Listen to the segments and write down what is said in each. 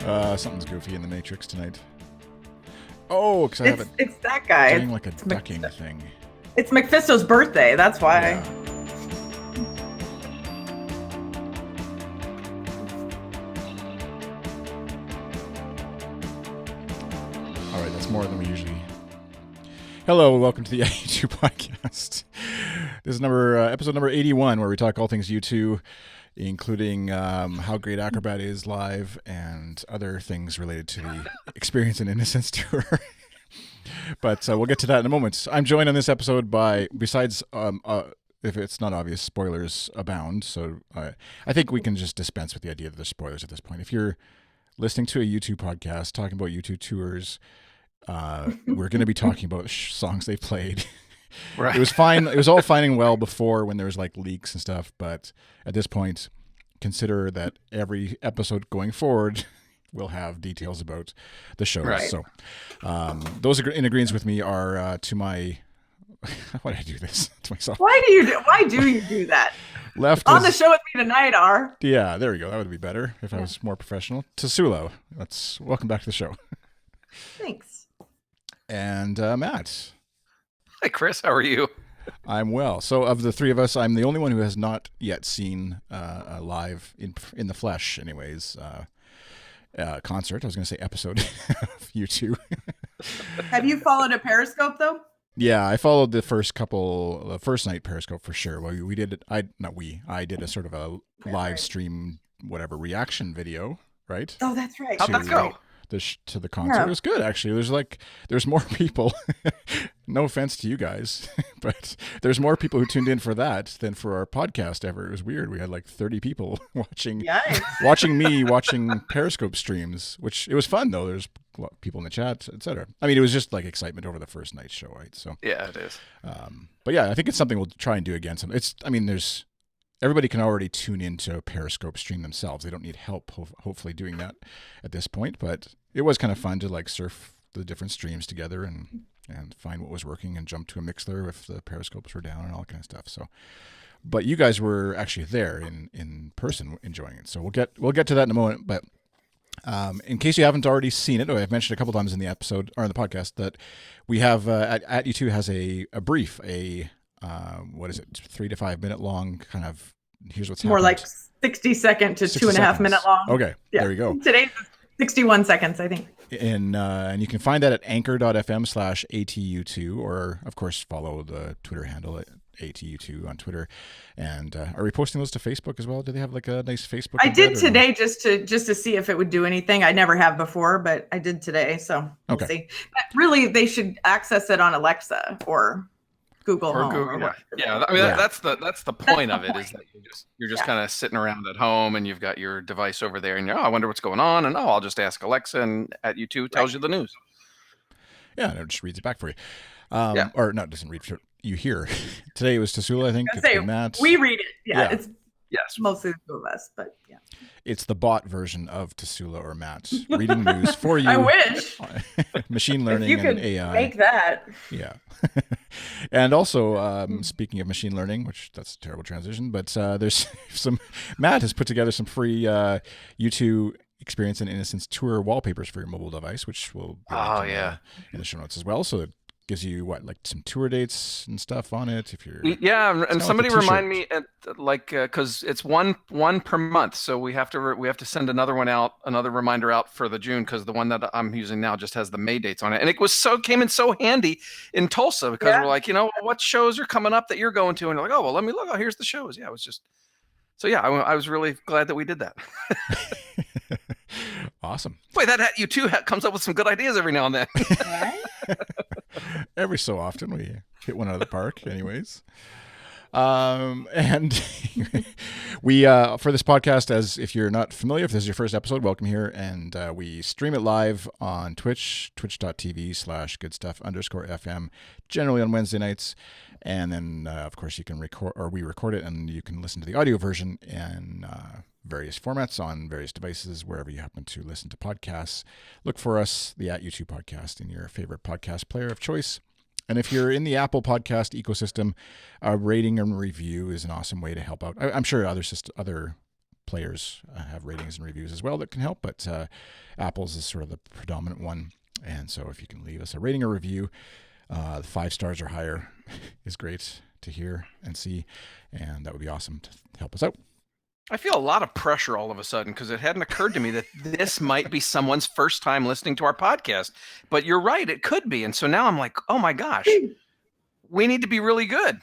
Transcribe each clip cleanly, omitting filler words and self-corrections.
Something's goofy in the Matrix tonight. Oh, because I have it. It's that guy. Doing like a ducking thing. It's Mephisto's birthday. That's why. Yeah. All right, that's more than we usually. Hello, welcome to the U2 podcast. This is episode number 81, where we talk all things U2, including how great Acrobat is live and other things related to the Experience in Innocence tour. But we'll get to that in a moment. I'm joined on this episode by, besides, if it's not obvious, spoilers abound. So I think we can just dispense with the idea that there's spoilers at this point. If you're listening to a U2 podcast talking about U2 tours, we're going to be talking about songs they played. Right. It was fine. It was all fine and well before when there was like leaks and stuff. But at this point, consider that every episode going forward will have details about the shows. Right. So those in agreement with me are to my. Why did I do this to myself? Why do you do that? Left on the show with me tonight are. Yeah, there we go. That would be better if I was more professional. Tassoula, welcome back to the show. Thanks. And Matt. Hi, Chris. How are you? I'm well. So of the three of us, I'm the only one who has not yet seen a live in the flesh, anyways, concert. I was going to say episode of U2. Have you followed a Periscope though? Yeah, I followed the first night Periscope for sure. Well, we did it. I did a sort of a live stream, whatever reaction video, right? Oh, that's right. How'd that go? To the concert. It was good, actually. There's more people. No offense to you guys, but there's more people who tuned in for that than for our podcast ever. It was weird. We had like 30 people watching Periscope streams, which it was fun though. There's people in the chat, etc. I mean, it was just like excitement over the first night show, right? So yeah, it is. But yeah, I think it's something we'll try and do again. Everybody can already tune into a Periscope stream themselves. They don't need help, hopefully, doing that at this point. But it was kind of fun to like surf the different streams together and find what was working and jump to a Mixler if the Periscopes were down and all that kind of stuff. So, but you guys were actually there in person enjoying it. So we'll get to that in a moment. But in case you haven't already seen it, or I've mentioned a couple times in the episode or in the podcast that we have at U2 has a brief, what is it, 3 to 5 minute long kind of, here's what's happened. More like 60 second to 2.5 minute long. Okay, yeah. There you go. Today's 61 seconds, I think. And you can find that at anchor.fm/ATU2, or of course follow the Twitter handle at ATU2 on Twitter. And are we posting those to Facebook as well? Do they have like a nice Facebook? I did today just to see if it would do anything. I never have before, but I did today, so we'll see. But really, they should access it on Alexa or Google Home. Yeah, I mean that's the point of it, is that you're just kind of sitting around at home and you've got your device over there and I wonder what's going on, and I'll just ask Alexa, and at U2 tells you the news. Yeah, and it just reads it back for you. Or no, it doesn't read for you here. Today it was Tassoula, I think. Matt. We read it. Yeah. It's yes, mostly the two of us, but yeah. It's the bot version of Tassoula or Matt reading news for you. I wish. Machine learning if you and could AI. Make that. Yeah. And also, speaking of machine learning, which that's a terrible transition, but there's Matt has put together some free U2 Experience in Innocence tour wallpapers for your mobile device, which will be in the show notes as well. So it gives you some tour dates and stuff on it. If you're and somebody remind me because it's one per month, so we have to send another reminder out for the June, because the one that I'm using now just has the May dates on it, and it came in so handy in Tulsa, because we're like, what shows are coming up that you're going to, and they're like, oh well, let me look. Oh, here's the shows. Yeah, it was just so I was really glad that we did that. Awesome. Boy, that U2 comes up with some good ideas every now and then. Every so often we hit one out of the park, anyways. And we for this podcast, as if you're not familiar, if this is your first episode, welcome here. And we stream it live on Twitch, twitch.tv/goodstuff_FM, generally on Wednesday nights. And then, of course, you can we record it, and you can listen to the audio version in various formats on various devices, wherever you happen to listen to podcasts. Look for us, the @U2 podcast, in your favorite podcast player of choice. And if you're in the Apple podcast ecosystem, a rating and review is an awesome way to help out. I'm sure other players have ratings and reviews as well that can help, but Apple's is sort of the predominant one. And so if you can leave us a rating or review, 5 stars or higher is great to hear and see, and that would be awesome to help us out. I feel a lot of pressure all of a sudden because it hadn't occurred to me that this might be someone's first time listening to our podcast. But you're right, it could be. And so now I'm like, oh my gosh, we need to be really good.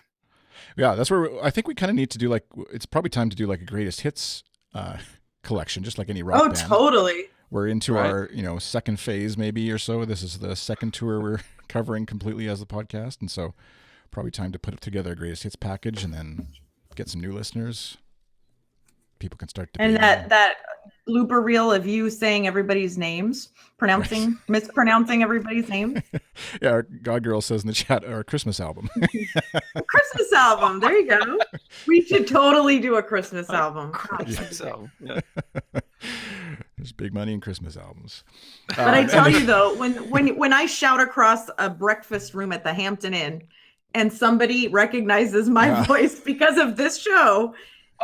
Yeah, that's where I think we kind of need to do, like, it's probably time to do like a greatest hits collection, just like any rock band. Oh, totally. We're into our, second phase maybe or so. This is the second tour we're covering completely as the podcast. And so probably time to put together a greatest hits package and then get some new listeners. People can start debating. And that blooper reel of you saying everybody's names, mispronouncing everybody's names. Yeah, our God Girl says in the chat, our Christmas album. Christmas album. There you go. We should totally do a Christmas album. So, yeah. There's big money in Christmas albums. But I tell you though, when I shout across a breakfast room at the Hampton Inn and somebody recognizes my voice because of this show,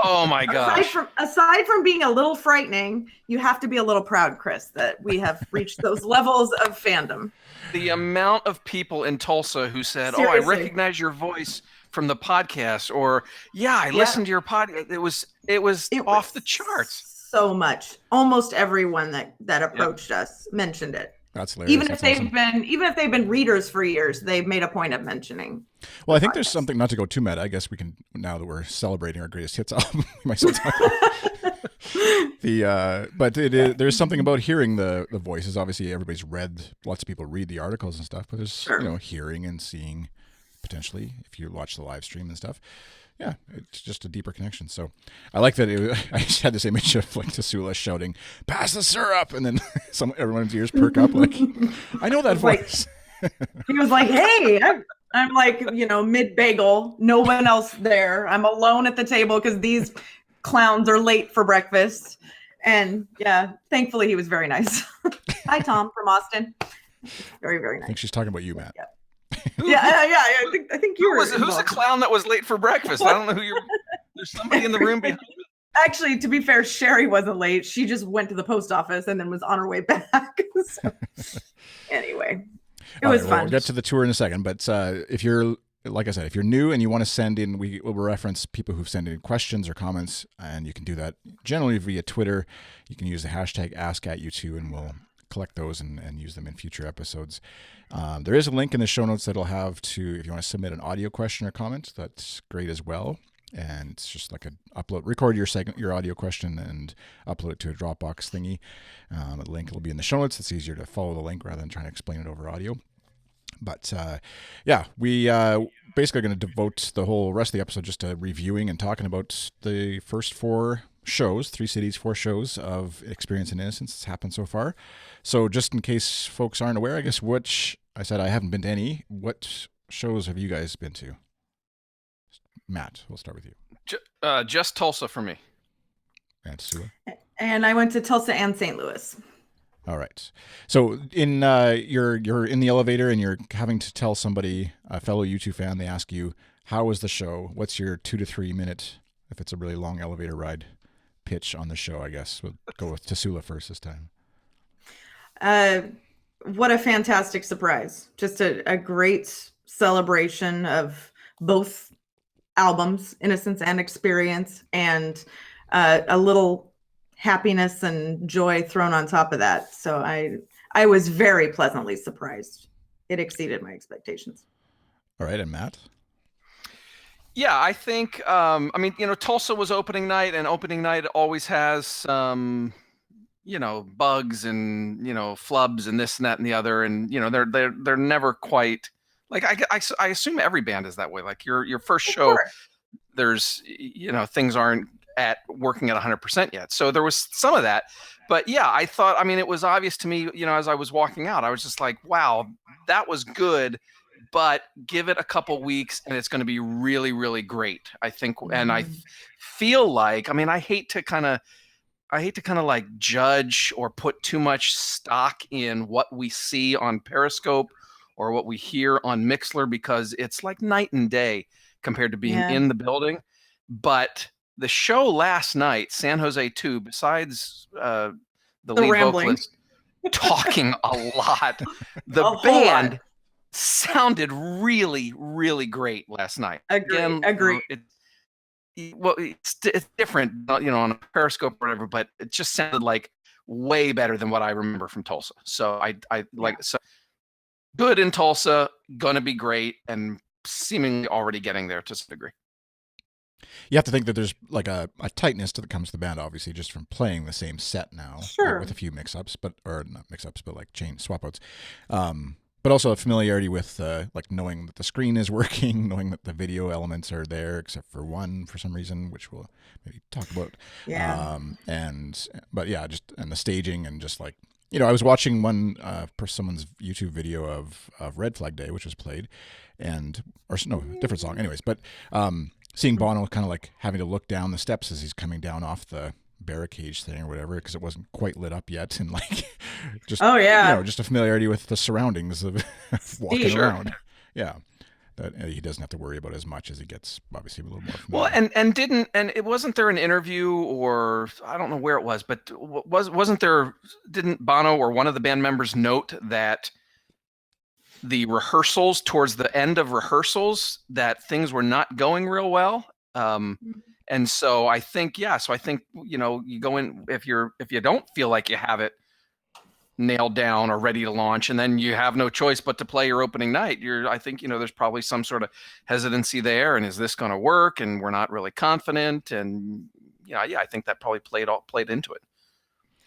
oh my gosh. Aside from being a little frightening, you have to be a little proud, Chris, that we have reached those levels of fandom. The amount of people in Tulsa who said, Seriously. "Oh, I recognize your voice from the podcast," or I listened to your podcast. It was off the charts. So much. Almost everyone that approached us mentioned it. That's hilarious. Even if they've been readers for years, they've made a point of mentioning. Well, I think there's something, not to go too meta, I guess we can, now that we're celebrating our greatest hits album, we might as well talk about there's something about hearing the voices. Obviously, everybody's read, lots of people read the articles and stuff, but there's hearing and seeing potentially if you watch the live stream and stuff. Yeah, it's just a deeper connection. So I like that. I just had this image of like Tassoula shouting, "Pass the syrup," and then everyone's ears perk up. Like, I know that voice. He was like, "Hey, I'm like, mid bagel, no one else there. I'm alone at the table because these clowns are late for breakfast." And thankfully he was very nice. Hi, Tom from Austin. Very, very nice. I think she's talking about you, Matt. Yeah. I think you were. Who's the clown that was late for breakfast? I don't know who you're. There's somebody in the room behind me. Actually, to be fair, Sherry wasn't late. She just went to the post office and then was on her way back. So, anyway, it was fun. We'll get to the tour in a second, but if you're, like I said, if you're new and you want to send in, we will reference people who've sent in questions or comments, and you can do that generally via Twitter. You can use the hashtag #AskAtU2, and we'll collect those and use them in future episodes. There is a link in the show notes that'll have if you want to submit an audio question or comment, that's great as well. And it's just like record your audio question and upload it to a Dropbox thingy. The link will be in the show notes. It's easier to follow the link rather than trying to explain it over audio. But we basically are going to devote the whole rest of the episode just to reviewing and talking about the first 4 shows, 3 cities, 4 shows of Experience in Innocence that's happened so far. So just in case folks aren't aware, I guess I said I haven't been to any. What shows have you guys been to? Matt, we'll start with you. Just Tulsa for me. And Tassoula? And I went to Tulsa and St. Louis. All right. So in you're in the elevator and you're having to tell somebody, a fellow U2 fan, they ask you, how was the show? What's your 2 to 3 minute, if it's a really long elevator ride, pitch on the show, I guess. We'll go with Tassoula first this time. What a fantastic surprise. Just a great celebration of both albums, Innocence and Experience, and a little happiness and joy thrown on top of that. So I was very pleasantly surprised. It exceeded my expectations. All right, and Matt? Yeah, I think, Tulsa was opening night, and opening night always has some, bugs and, flubs and this and that and the other. And, they're never quite, like, I assume every band is that way. Like your first show, there's, things aren't working at 100% yet. So there was some of that. But yeah, I thought, it was obvious to me, as I was walking out, I was just like, wow, that was good. But give it a couple weeks and it's going to be really, really great, I think. And I feel like, I hate to kind of like judge or put too much stock in what we see on Periscope or what we hear on Mixler, because it's like night and day compared to being in the building. But the show last night, San Jose 2, besides the lead rambling. vocalist talking a lot, the A whole band lot. sounded really, really great last night. Agree. It's different, on a Periscope or whatever, but it just sounded like way better than what I remember from Tulsa. So so good in Tulsa, gonna be great, and seemingly already getting there to some degree. You have to think that there's like a tightness that comes to the band, obviously, just from playing the same set now, Sure. with a few mix-ups, or not mix-ups, but like chain swap-outs. But also a familiarity with like knowing that the screen is working, knowing that the video elements are there, except for one for some reason, which we'll maybe talk about. Yeah. But yeah, just and the staging and just like, I was watching one someone's YouTube video of Red Flag Day, which was played, different song, anyways. But seeing Bono kind of like having to look down the steps as he's coming down off the barricade thing or whatever, because it wasn't quite lit up yet, and like just just a familiarity with the surroundings of walking around. Yeah, that he doesn't have to worry about as much as he gets obviously a little more familiar. Well, and it wasn't there an interview, or I don't know where it was, but didn't Bono or one of the band members note that the rehearsals, towards the end of rehearsals, that things were not going real well? And so I think, you go in, if you don't feel like you have it nailed down or ready to launch, and then you have no choice but to play your opening night, I think, there's probably some sort of hesitancy there. And is this going to work? And we're not really confident. And I think that probably played into it.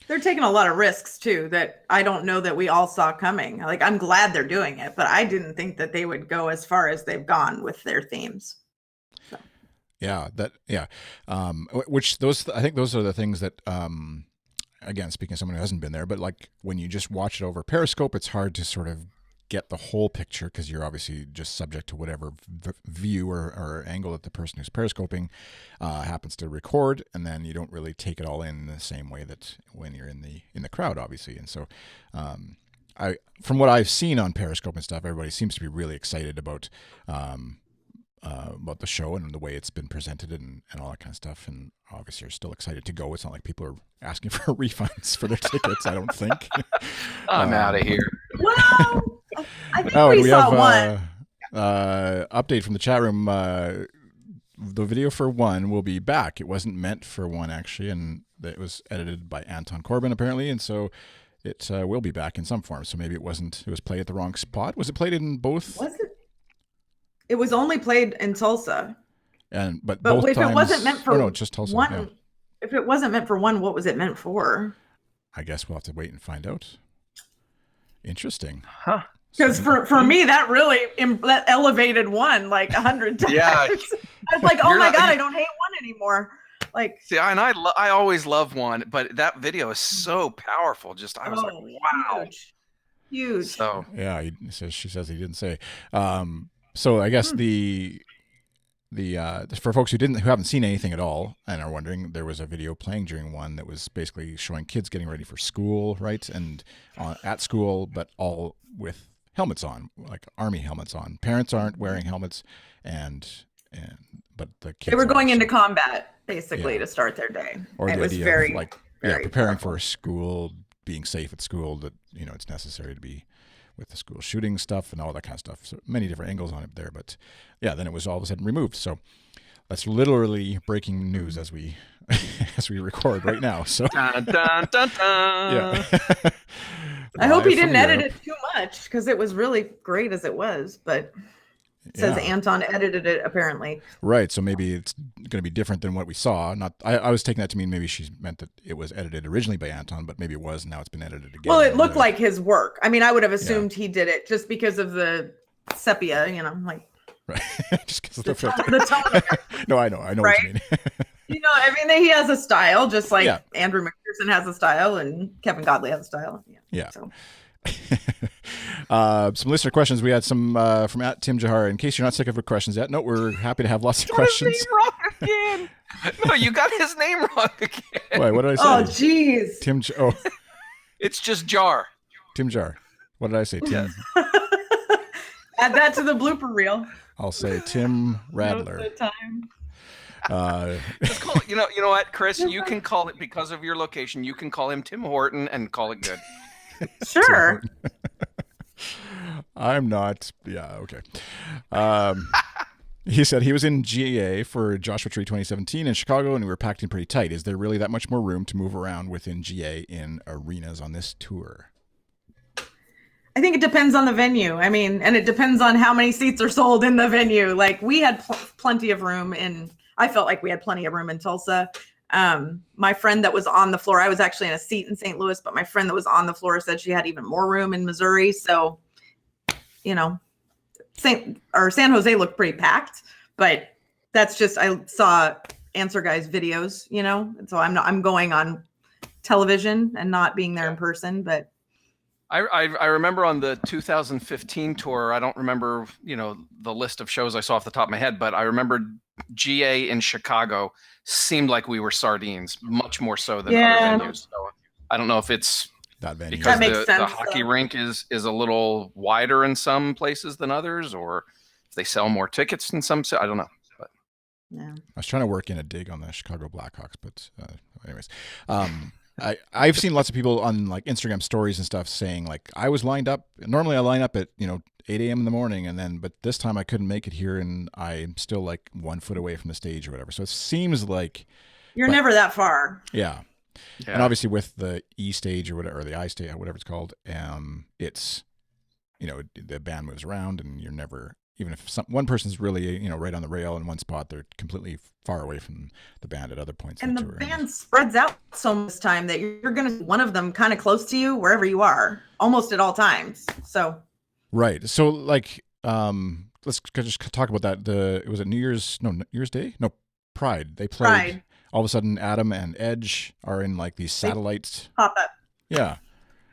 They're taking a lot of risks too, that I don't know that we all saw coming. Like, I'm glad they're doing it, but I didn't think that they would go as far as they've gone with their themes. So. Yeah, I think those are the things that, again, speaking of someone who hasn't been there, but like when you just watch it over Periscope, it's hard to sort of get the whole picture, because you're obviously just subject to whatever view or angle that the person who's periscoping happens to record, and then you don't really take it all in the same way that when you're in the crowd, obviously. And so from what I've seen on Periscope and stuff, everybody seems to be really excited about the show and the way it's been presented and all that kind of stuff. And obviously you're still excited to go. It's not like people are asking for refunds for their tickets, I don't think. I'm out of here. Well, I think we saw one. Update from the chat room. The video for one will be back. It wasn't meant for one, actually, and it was edited by Anton Corbin, apparently, and so it will be back in some form. So maybe it was played at the wrong spot. Was it played in both? Was it? It was only played in Tulsa. But both if times, it wasn't meant for just Tulsa, one, yeah. If it wasn't meant for one, what was it meant for? I guess we'll have to wait and find out. Interesting. Huh. Because for me, that really that elevated one like 100 times. Yeah. I was like, oh my God, I don't hate one anymore. Like, see, and I always love one, but that video is so powerful. I was like, wow, huge. So yeah, she says he didn't say. So I guess the for folks who haven't seen anything at all and are wondering, there was a video playing during one that was basically showing kids getting ready for school, right? And at school, but all with helmets on, like army helmets on. Parents aren't wearing helmets, but the kids, they were going into combat basically to start their day. Or it the was idea very, of like very preparing powerful. for school, being safe at school, that it's necessary to be with the school shooting stuff and all that kind of stuff. So many different angles on it there, but yeah, then it was all of a sudden removed. So that's literally breaking news as we record right now. So dun, dun, dun, dun. Yeah. I hope he didn't edit it too much, because it was really great as it was, but it says Anton edited it apparently. Right. So maybe it's going to be different than what we saw. I was taking that to mean maybe she meant that it was edited originally by Anton, but maybe it was. Now it's been edited again. Well, it looked like his work. I mean, I would have assumed he did it just because of the sepia, like. Right. Just because of the filter. The tone. No, I know right? what you mean. I mean, he has a style, just like Andrew McPherson has a style and Kevin Godley has a style. Yeah. So. Some listener questions. We had some from @Tim Jahar. In case you're not sick of the questions yet, no, we're happy to have lots of questions. His name wrong again. No, you got his name wrong again. Wait, what did I say? Oh, jeez. It's just Jar. Tim Jar. What did I say? Tim. Add that to the blooper reel. I'll say Tim Radler. Just call it, you know what, Chris? You can call it, because of your location, you can call him Tim Horton and call it good. Sure. I'm not. Yeah, okay. He said he was in GA for Joshua Tree 2017 in Chicago, and we were packed in pretty tight. Is there really that much more room to move around within GA in arenas on this tour? I think it depends on the venue. I mean, and it depends on how many seats are sold in the venue. Like we had plenty of room I felt like we had plenty of room in Tulsa. My friend that was on the floor, I was actually in a seat in St. Louis, but my friend that was on the floor said she had even more room in Missouri. So, San Jose looked pretty packed, but that's just, I saw Answer Guys videos, so I'm going on television and not being there in person, but I remember on the 2015 tour, I don't remember, the list of shows I saw off the top of my head, but I remember GA in Chicago seemed like we were sardines, much more so than other venues. So I don't know if it's that venue because that makes sense, the hockey rink is a little wider in some places than others, or if they sell more tickets in some, I don't know. But yeah. I was trying to work in a dig on the Chicago Blackhawks, but anyways, I've seen lots of people on like Instagram stories and stuff saying like I was lined up. Normally I line up at 8 a.m. in the morning, but this time I couldn't make it here, and I'm still like 1 foot away from the stage or whatever. So it seems like you're never that far. Yeah. And obviously with the E stage or whatever, or the I stage, whatever it's called, it's the band moves around, and you're never, even if one person's really right on the rail in one spot, they're completely far away from the band at other points. And the band spreads out so much time that you're going to see one of them kind of close to you wherever you are, almost at all times. So right. So like, let's just talk about that. Was it New Year's Day? No, Pride. They played. Pride. All of a sudden, Adam and Edge are in like these satellites. Pop up. Yeah.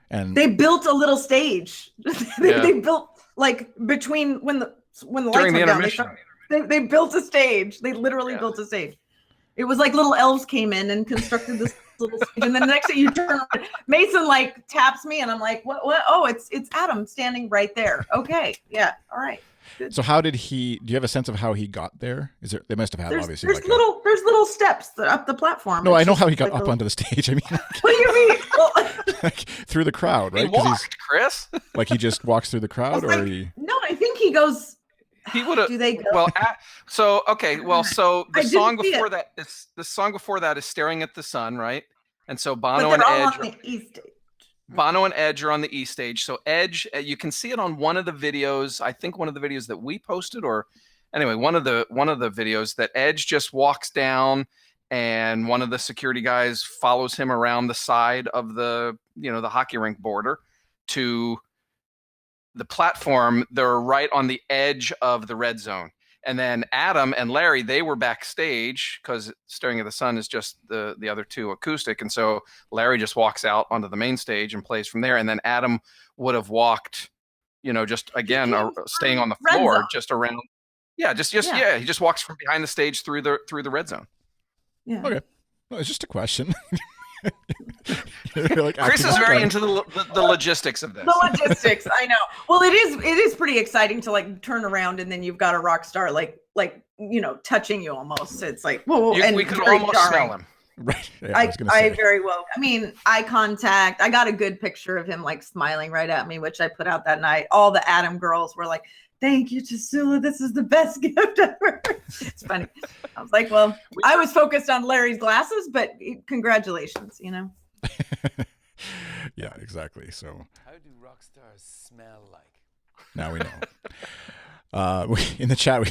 And they built a little stage. They built like between when the lights went down. They built a stage. They literally built a stage. It was like little elves came in and constructed this little stage. And then the next thing you turn around, Mason like taps me, and I'm like, what? Oh, it's Adam standing right there. Okay. Yeah. All right. Good. So how did do you have a sense of how he got there? They must have had obviously. There's little steps up the platform. No, I know how he got up onto the stage. I mean, what do you mean? Well, like, through the crowd, right? He walked, Chris. Like he just walks through the crowd, or he? No, I think he goes. He would have. Do they go? Well, so the song before that is "Staring at the Sun," right? And so Bono and Edge. On the E stage. Bono and Edge are on the E stage. So Edge, you can see it on one of the videos. I think one of the videos that we posted, or anyway, one of the videos that Edge just walks down, and one of the security guys follows him around the side of the the hockey rink border to the platform. They're right on the edge of the red zone. And then Adam and Larry, they were backstage because Staring at the Sun is just the other two acoustic. And so Larry just walks out onto the main stage and plays from there. And then Adam would have walked, just again, staying on the floor, just around. Yeah, he just walks from behind the stage through the red zone. Yeah. Okay. Well, it's just a question. Like Chris is very into the logistics of this. The logistics, I know. Well, it is pretty exciting to like turn around and then you've got a rock star like touching you almost. It's like whoa, and we could almost smell him. Right. Yeah, I very well. I mean, eye contact. I got a good picture of him like smiling right at me, which I put out that night. All the Adam girls were like, "Thank you, Tassoula. This is the best gift ever." It's funny. I was like, well, I was focused on Larry's glasses, but congratulations, Yeah, exactly. So how do rock stars smell like? Now we know. In the chat,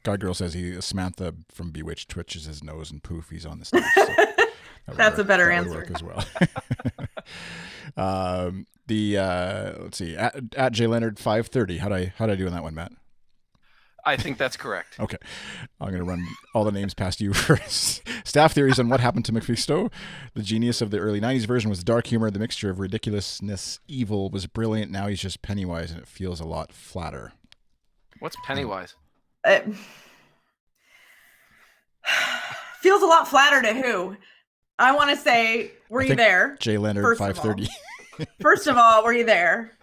God Girl says Samantha from Bewitched twitches his nose and poof, he's on the stage. So that's a better answer. Work as well. Let's see, at J Leonard 530. How'd I do on that one, Matt? I think that's correct. Okay. I'm going to run all the names past you first. Staff theories on what happened to McPhisto. The genius of the early 90s version was dark humor. The mixture of ridiculousness, evil was brilliant. Now he's just Pennywise, and it feels a lot flatter. What's Pennywise? Feels a lot flatter to who? I want to say, were you there? J Leonard 530. First of all, were you there?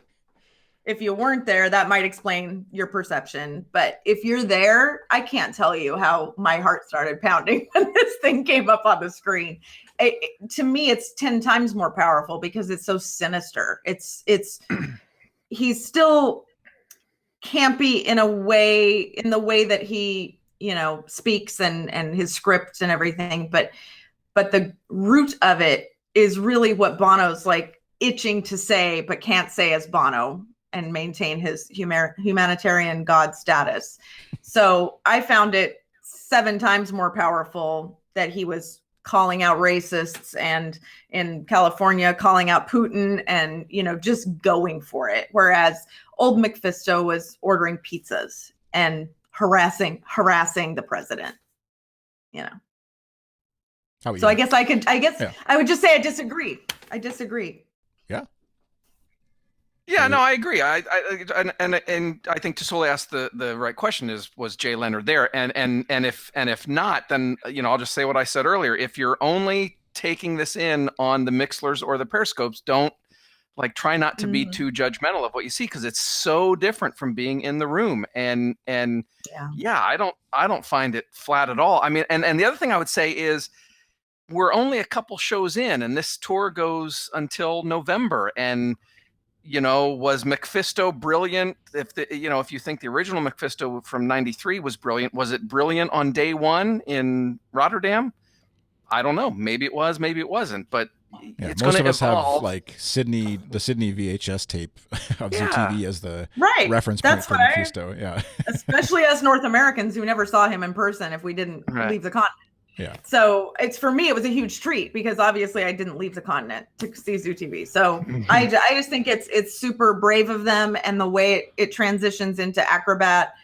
if you weren't there, that might explain your perception. But if you're there, I can't tell you how my heart started pounding when this thing came up on the screen. To me, it's 10 times more powerful because it's so sinister. It's he's still campy in the way that he, speaks and his script and everything. But the root of it is really what Bono's like itching to say, but can't say as Bono and maintain his humanitarian God status. So I found it 7 times more powerful that he was calling out racists and in California calling out Putin and, just going for it. Whereas old McFisto was ordering pizzas and harassing the president, So I guess I would just say I disagree. Yeah. Yeah, no, I agree. I think Tassoula asked the right question: was Jay Leonard there? And if not, then I'll just say what I said earlier. If you're only taking this in on the Mixlers or the Periscopes, don't try not to be too judgmental of what you see, because it's so different from being in the room. And I don't find it flat at all. I mean, and the other thing I would say is, we're only a couple shows in, and this tour goes until November. And was McFisto brilliant? If you think the original McFisto from '93 was brilliant, was it brilliant on day one in Rotterdam? I don't know. Maybe it was, maybe it wasn't. But it's most of us evolve. have the Sydney VHS tape of ZTV as the reference point for McFisto. Yeah, especially as North Americans who never saw him in person if we didn't leave the continent. Yeah. So for me, it was a huge treat because obviously I didn't leave the continent to see Zoo TV. So I just think it's super brave of them, and the way it transitions into Acrobat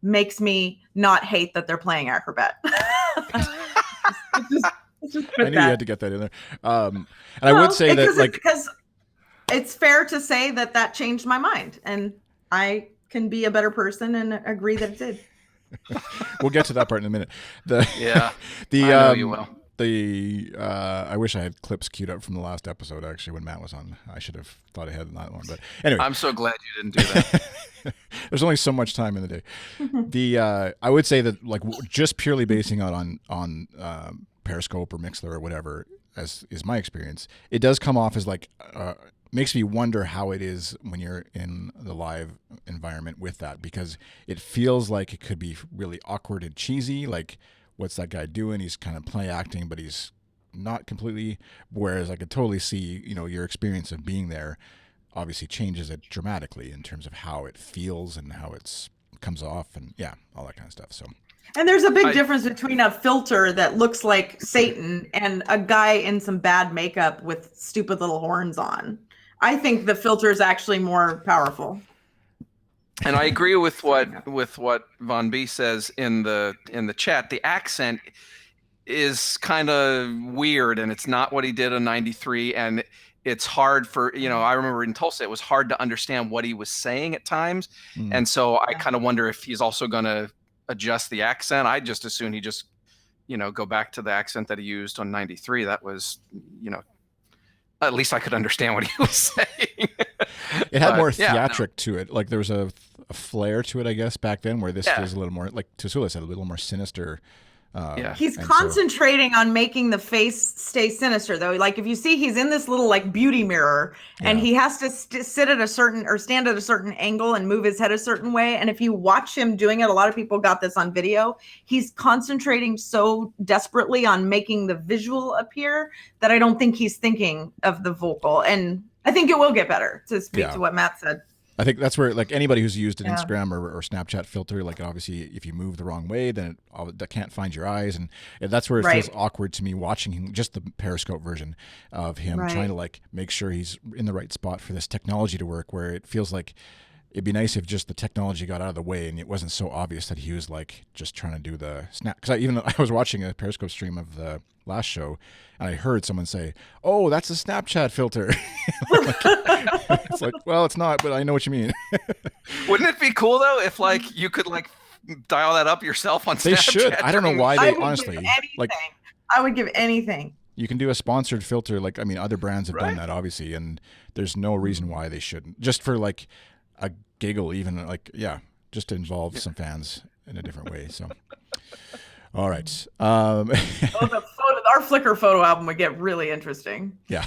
makes me not hate that they're playing Acrobat. I knew you had to get that in there. And I would say that because it's fair to say that changed my mind, and I can be a better person and agree that it did. We'll get to that part in a minute. I know you will. I wish I had clips queued up from the last episode, actually, when Matt was on. I should have thought ahead on that one. But anyway. I'm so glad you didn't do that. There's only so much time in the day. I would say that just purely basing out on Periscope or Mixler or whatever, as is my experience, it does come off as makes me wonder how it is when you're in the live environment with that, because it feels like it could be really awkward and cheesy. Like, what's that guy doing? He's kind of play acting, but he's not completely. Whereas I could totally see, your experience of being there obviously changes it dramatically in terms of how it feels and how it comes off, and all that kind of stuff. So. And there's a big difference between a filter that looks like Satan and a guy in some bad makeup with stupid little horns on. I think the filter is actually more powerful. And I agree with what Von B says in the chat. The accent is kind of weird, and it's not what he did in '93. And it's hard for, I remember in Tulsa, it was hard to understand what he was saying at times. And so I kind of wonder if he's also going to adjust the accent. I just assume he just, go back to the accent that he used on '93. That was, at least I could understand what he was saying. It had more theatric to it. Like, there was a flair to it, I guess, back then, where this was a little more, like Tassoula said, a little more sinister. He's concentrating on making the face stay sinister, though. Like, if you see, he's in this little beauty mirror, and he has to sit at a certain or stand at a certain angle and move his head a certain way. And if you watch him doing it, a lot of people got this on video. He's concentrating so desperately on making the visual appear that I don't think he's thinking of the vocal. And I think it will get better, to speak to what Matt said. I think that's where, anybody who's used an Instagram or Snapchat filter, obviously if you move the wrong way, then that can't find your eyes. And that's where it feels awkward to me watching him, just the Periscope version of him trying to make sure he's in the right spot for this technology to work, where it feels like it'd be nice if just the technology got out of the way and it wasn't so obvious that he was just trying to do the snap. Because I was watching a Periscope stream of the last show, and I heard someone say, "Oh, that's a Snapchat filter." It's well, it's not, but I know what you mean. Wouldn't it be cool though if you could dial that up yourself on Snapchat? They should. I don't know why they honestly I would give anything. You can do a sponsored filter. Other brands have done that, obviously, and there's no reason why they shouldn't. Just for a giggle, even like, just to involve some fans in a different way. So, all right. Our Flickr photo album would get really interesting. Yeah.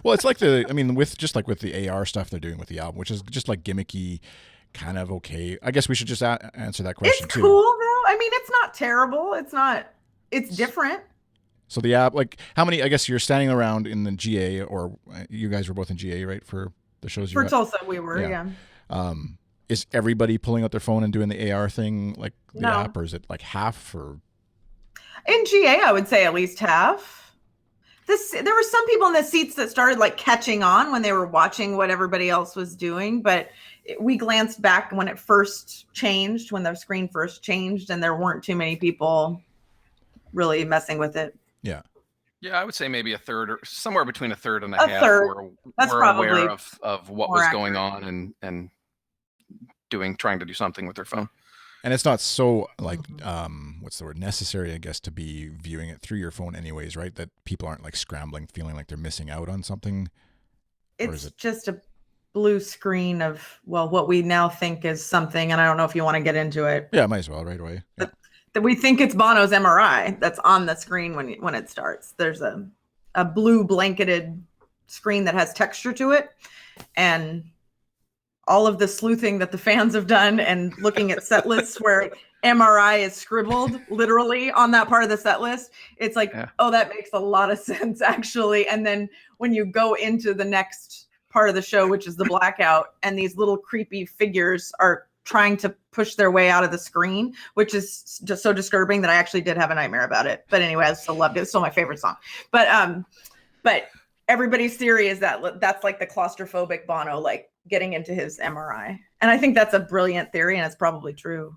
Well, it's like with the AR stuff they're doing with the album, which is just like gimmicky, kind of okay. I guess we should just answer that question too. It's cool though. I mean, it's not terrible. It's different. So the app, like, how many? I guess you're standing around in the GA, or you guys were both in GA, right? For the shows you were for Tulsa, we were. Yeah. Is everybody pulling out their phone and doing the AR thing, like the No. app, or is it like half? Or In GA, I would say at least half. There were some people in the seats that started like catching on when they were watching what everybody else was doing, but we glanced back when it first changed, when the screen first changed, and there weren't too many people really messing with it. Yeah. Yeah, I would say maybe a third, or somewhere between a third and a half third. That's were probably aware of what was going accurate. on and trying to do something with their phone. And it's not so like what's the word, necessary, I guess, to be viewing it through your phone anyways, right? That people aren't like scrambling, feeling like they're missing out on something. It's just a blue screen of, well, what we now think is something, and I don't know if you want to get into it. Yeah, might as well right away. Yeah. That we think it's Bono's MRI that's on the screen when it starts. There's a blue blanketed screen that has texture to it, and all of the sleuthing that the fans have done and looking at set lists where MRI is scribbled literally on that part of the set list, it's like, oh, that makes a lot of sense actually. And then when you go into the next part of the show, which is the blackout, and these little creepy figures are trying to push their way out of the screen, which is just so disturbing that I actually did have a nightmare about it. But anyway, I still loved it. It's still my favorite song. But everybody's theory is that that's like the claustrophobic Bono, like getting into his MRI. And I think that's a brilliant theory, and it's probably true.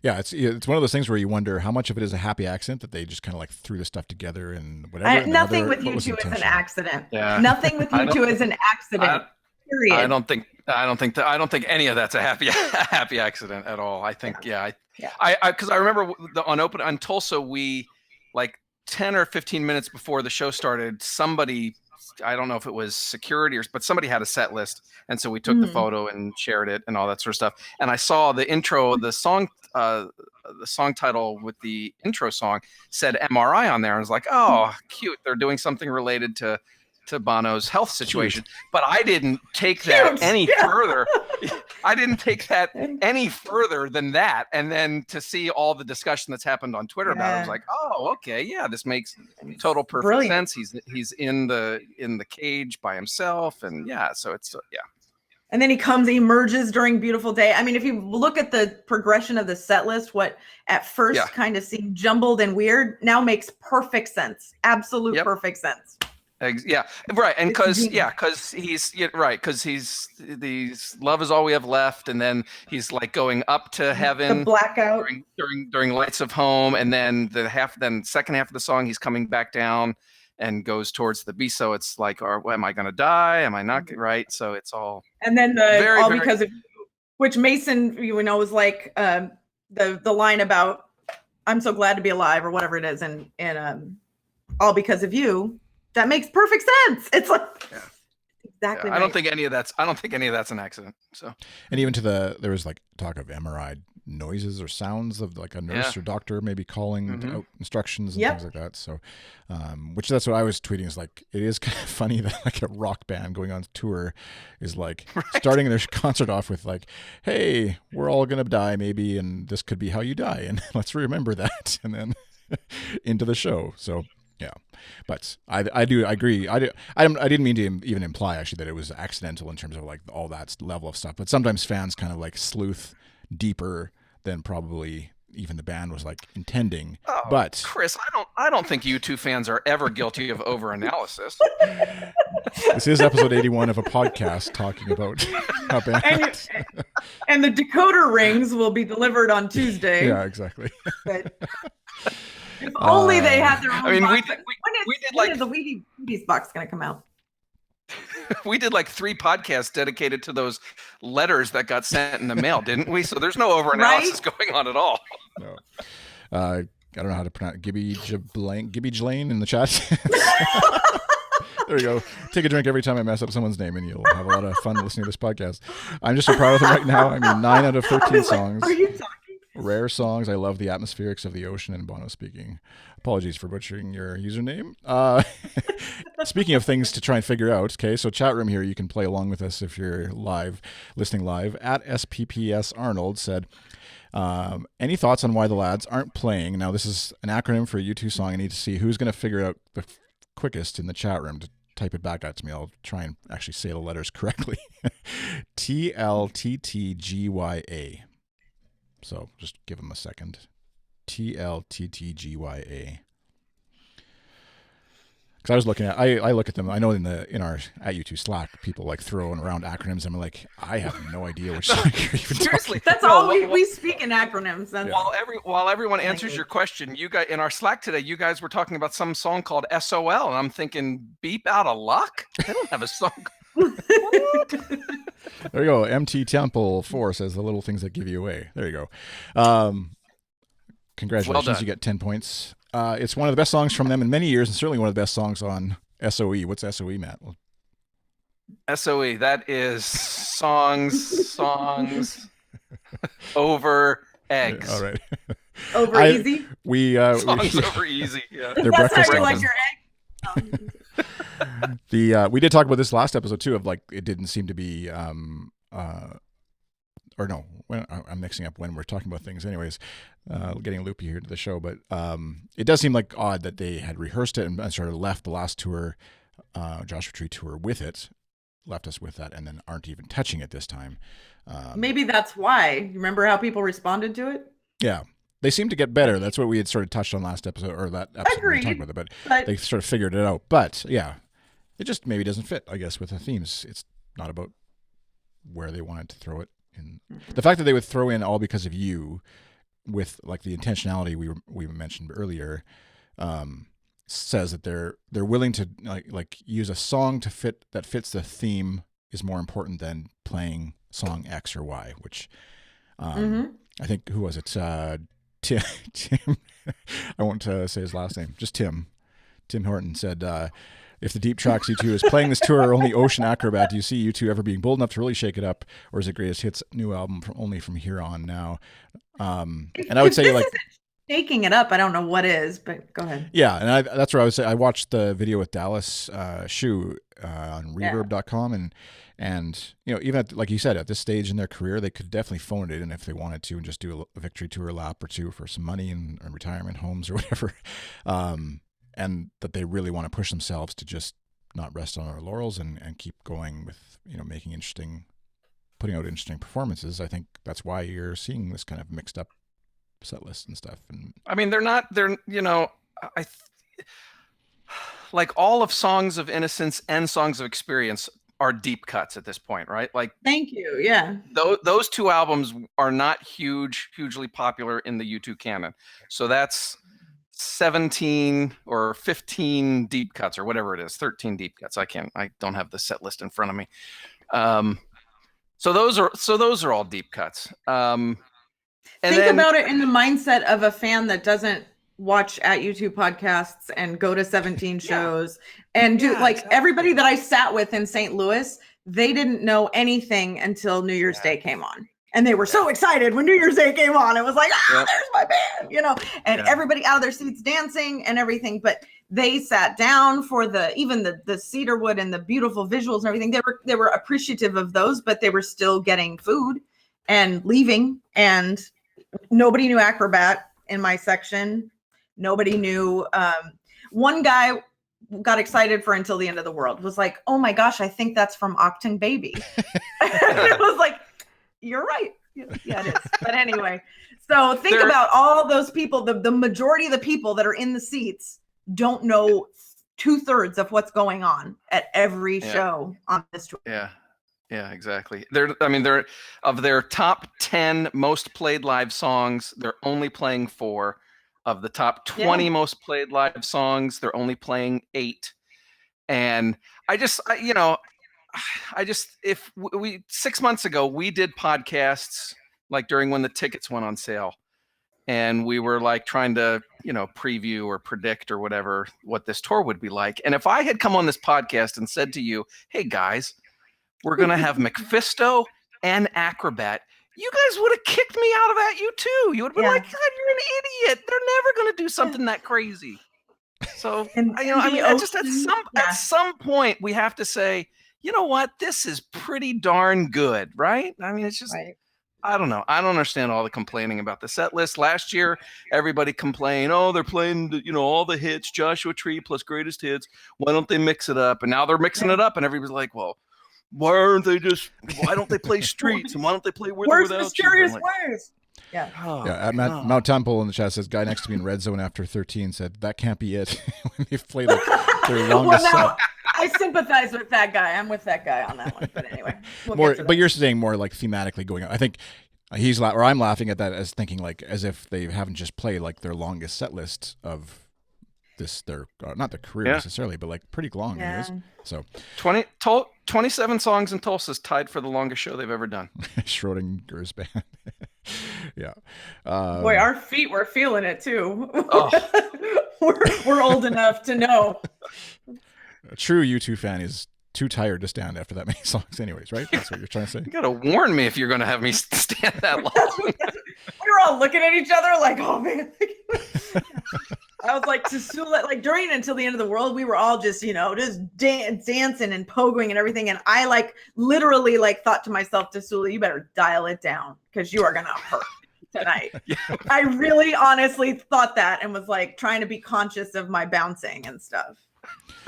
Yeah, it's one of those things where you wonder how much of it is a happy accident that they just kind of like threw the stuff together and whatever. Nothing with U2 is an accident. Yeah. Nothing with U2 is an accident. Period. I don't think any of that's a happy accident at all. I think because I remember on Tulsa, we like 10 or 15 minutes before the show started, somebody, I don't know if it was security but somebody had a set list, and so we took the photo and shared it and all that sort of stuff. And I saw the intro, the song title with the intro song said MRI on there. And I was like, oh, cute, they're doing something related to Bono's health situation. But I didn't take that any further. I didn't take that any further than that. And then to see all the discussion that's happened on Twitter about it, I was like, oh, okay, yeah, this makes total perfect sense. He's in the cage by himself, and so it's And then he emerges during Beautiful Day. I mean, if you look at the progression of the set list, what at first kind of seemed jumbled and weird now makes perfect sense. Absolute perfect sense. Yeah, right. And because he's these love is all we have left, and then he's like going up to heaven, the blackout during Lights of Home, and then second half of the song he's coming back down and goes towards the beast. So it's like, am I going to die? Am I not right? So it's all. And then because of which Mason, was like the line about I'm so glad to be alive or whatever it is, and all because of you. That makes perfect sense. It's like exactly. I don't think any of that's an accident. So, and even there was like talk of MRI noises or sounds of like a nurse or doctor maybe calling out instructions and things like that. So, which that's what I was tweeting is like, it is kind of funny that like a rock band going on tour is like starting their concert off with like, hey, we're all gonna die maybe, and this could be how you die, and let's remember that, and then into the show. So. Yeah, but I agree. I didn't mean to even imply actually that it was accidental in terms of like all that level of stuff. But sometimes fans kind of like sleuth deeper than probably even the band was like intending. Oh, but Chris, I don't think U2 fans are ever guilty of overanalysis. This is episode 81 of a podcast talking about a band. And the decoder rings will be delivered on Tuesday. Yeah, exactly. But if only they had their own. I mean, box. when is the Wheaties box going to come out? We did like 3 podcasts dedicated to those letters that got sent in the mail, didn't we? So there's no overanalysis going on at all. No. I don't know how to pronounce Gibby Jlane in the chat. There you go. Take a drink every time I mess up someone's name, and you'll have a lot of fun listening to this podcast. I'm just so proud of them right now. I mean, 9 out of 13 songs. Are you talking? Rare songs. I love the atmospherics of the ocean and Bono speaking. Apologies for butchering your username. Speaking of things to try and figure out, okay, so chat room here, you can play along with us if you're listening live. At SPPS Arnold said, any thoughts on why the lads aren't playing? Now, this is an acronym for a U2 song. I need to see who's going to figure it out the quickest in the chat room to type it back out to me. I'll try and actually say the letters correctly. TLTTGYA. So just give them a second. TLTTGYA. Because I was looking at, I look at them. I know in our at U2 Slack, people like throwing around acronyms. I'm like, I have no idea which song you're even Seriously, that's all we speak in acronyms. That's while everyone answers your question, you guys in our Slack today, you guys were talking about some song called SOL, and I'm thinking, beep out of luck. They don't have a song. There you go. MT Temple 4 says the little things that give you away. There you go. Congratulations. Well done. You get 10 points. It's one of the best songs from them in many years, and certainly one of the best songs on SOE. What's SOE, Matt? SOE, that is songs over eggs. All right. Over easy? Songs over easy. Yeah. They're That's breakfast how you like album. your egg? We did talk about this last episode too, of like it didn't seem to be or no, when I'm mixing up when we're talking about things. Anyways, getting loopy here to the show, but it does seem like odd that they had rehearsed it and sort of left the last tour, Joshua Tree tour, with it, left us with that, and then aren't even touching it this time. Maybe that's why. Remember how people responded to it? Yeah. They seem to get better. That's what we had sort of touched on last episode, or that episode we were talking about it, but they sort of figured it out. But yeah, it just maybe doesn't fit, I guess, with the themes. It's not about where they wanted to throw it. And the fact that they would throw in All Because of You with like the intentionality we mentioned earlier, says that they're willing to like use a song that fits the theme is more important than playing song X or Y, which I think, who was it? Tim I won't say his last name, just Tim Horton said, if the Deep Tracks U2 is playing this tour only Ocean Acrobat, do you see U2 ever being bold enough to really shake it up, or is it Greatest Hits new album only from here on now? And I would say, like, shaking it up, I don't know what is, but go ahead. Yeah, and that's where I would say I watched the video with Dallas Shu on Reverb.com, and you know, even at, like you said, at this stage in their career, they could definitely phone it in if they wanted to and just do a victory tour lap or two for some money and retirement homes or whatever. And that they really want to push themselves to just not rest on our laurels and keep going with, you know, putting out interesting performances. I think that's why you're seeing this kind of mixed up set list and stuff. And I mean, you know, like all of Songs of Innocence and Songs of Experience are deep cuts at this point, right? Like, thank you. Yeah. Those two albums are not hugely popular in the U2 canon. So that's 17 or 15 deep cuts or whatever it is, 13 deep cuts. I don't have the set list in front of me. So those are all deep cuts. Think about it in the mindset of a fan that doesn't watch at U2 podcasts and go to 17 shows and do everybody that I sat with in St. Louis, they didn't know anything until New Year's Day came on. And they were so excited when New Year's Day came on. It was like, there's my band, you know, and everybody out of their seats dancing and everything. But they sat down for even the cedarwood and the beautiful visuals and everything. They were appreciative of those, but they were still getting food and leaving. And nobody knew Acrobat in my section. Nobody knew. One guy got excited for Until the End of the World. Was like, oh my gosh, I think that's from Octane Baby. It was like, you're right. Yeah, it is. But anyway, so think about all those people. The majority of the people that are in the seats don't know 2/3 of what's going on at every show on this tour. Yeah, exactly. They're of their top 10 most played live songs, they're only playing 4. Of the top 20 most played live songs, they're only playing 8. And if we 6 months ago we did podcasts like during when the tickets went on sale, and we were like trying to, preview or predict or whatever what this tour would be like. And if I had come on this podcast and said to you, "Hey guys, we're gonna have Mephisto and Acrobat," you guys would have kicked me out of that U2. You would have been like, "God, you're an idiot. They're never gonna do something that crazy." So at some point we have to say, you know what, this is pretty darn good, right? I mean, it's just. Right. I don't know. I don't understand all the complaining about the set list. Last year, everybody complained, "Oh, they're playing, all the hits, Joshua Tree plus greatest hits. Why don't they mix it up?" And now they're mixing it up, and everybody's like, "Well, why don't they play Streets, and why don't they play With or Without You?" Mysterious Ways? Yeah. Oh, yeah. Mount Temple in the chat says, "Guy next to me in Red Zone after 13 said that can't be it." When they've played their longest set. I sympathize with that guy. I'm with that guy on that one. But anyway, but you're saying more like thematically going on. I think I'm laughing at that as thinking like as if they haven't just played like their longest set list of not their career necessarily, but like pretty long. Yeah. So 27 songs in Tulsa is tied for the longest show they've ever done. Schrodinger's band. Yeah. Boy, our feet were feeling it too. Oh. we're old enough to know. A true U2 fan is too tired to stand after that many songs anyways, right? That's what you're trying to say. You gotta warn me if you're gonna have me stand that long. We were all looking at each other like, oh man. I was like, Tassoula, like during Until the End of the World, we were all just, dancing and pogoing and everything. And I literally thought to myself, Tassoula, you better dial it down because you are gonna hurt tonight. Yeah. I really honestly thought that and was trying to be conscious of my bouncing and stuff.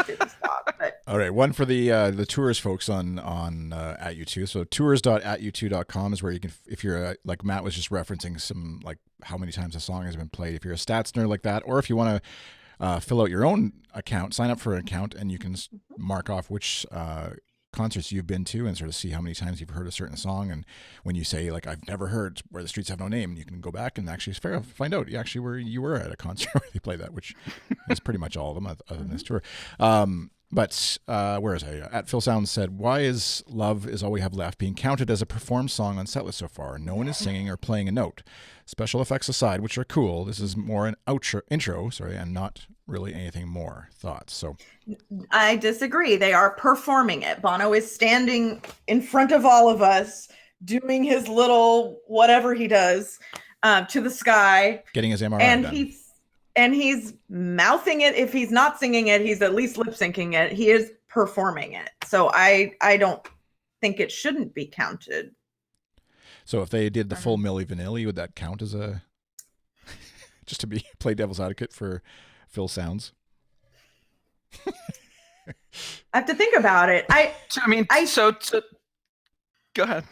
Didn't stop, but. All right, one for the tours folks on at U2. So tours.atU2.com is where you can, if you're like Matt was just referencing some how many times a song has been played. If you're a stats nerd like that, or if you want to fill out your own account, sign up for an account, and you can mark off which concerts you've been to and sort of see how many times you've heard a certain song. And when you say I've never heard Where the Streets Have No Name, you can go back and actually find out you were at a concert where they played that, which is pretty much all of them other than this tour. But where is I? At Phil Sounds said, "Why is Love Is All We Have Left being counted as a performed song on setlist so far? No one is singing or playing a note. Special effects aside, which are cool, this is more an intro, and not really anything more." Thoughts? So I disagree. They are performing it. Bono is standing in front of all of us, doing his little whatever he does to the sky, getting his MRI done. And he's mouthing it. If he's not singing it, he's at least lip syncing it. He is performing it. So I don't think it shouldn't be counted. So if they did the full Milli Vanilli, would that count as a just to play devil's advocate for Phil Sounds? I have to think about it. Go ahead.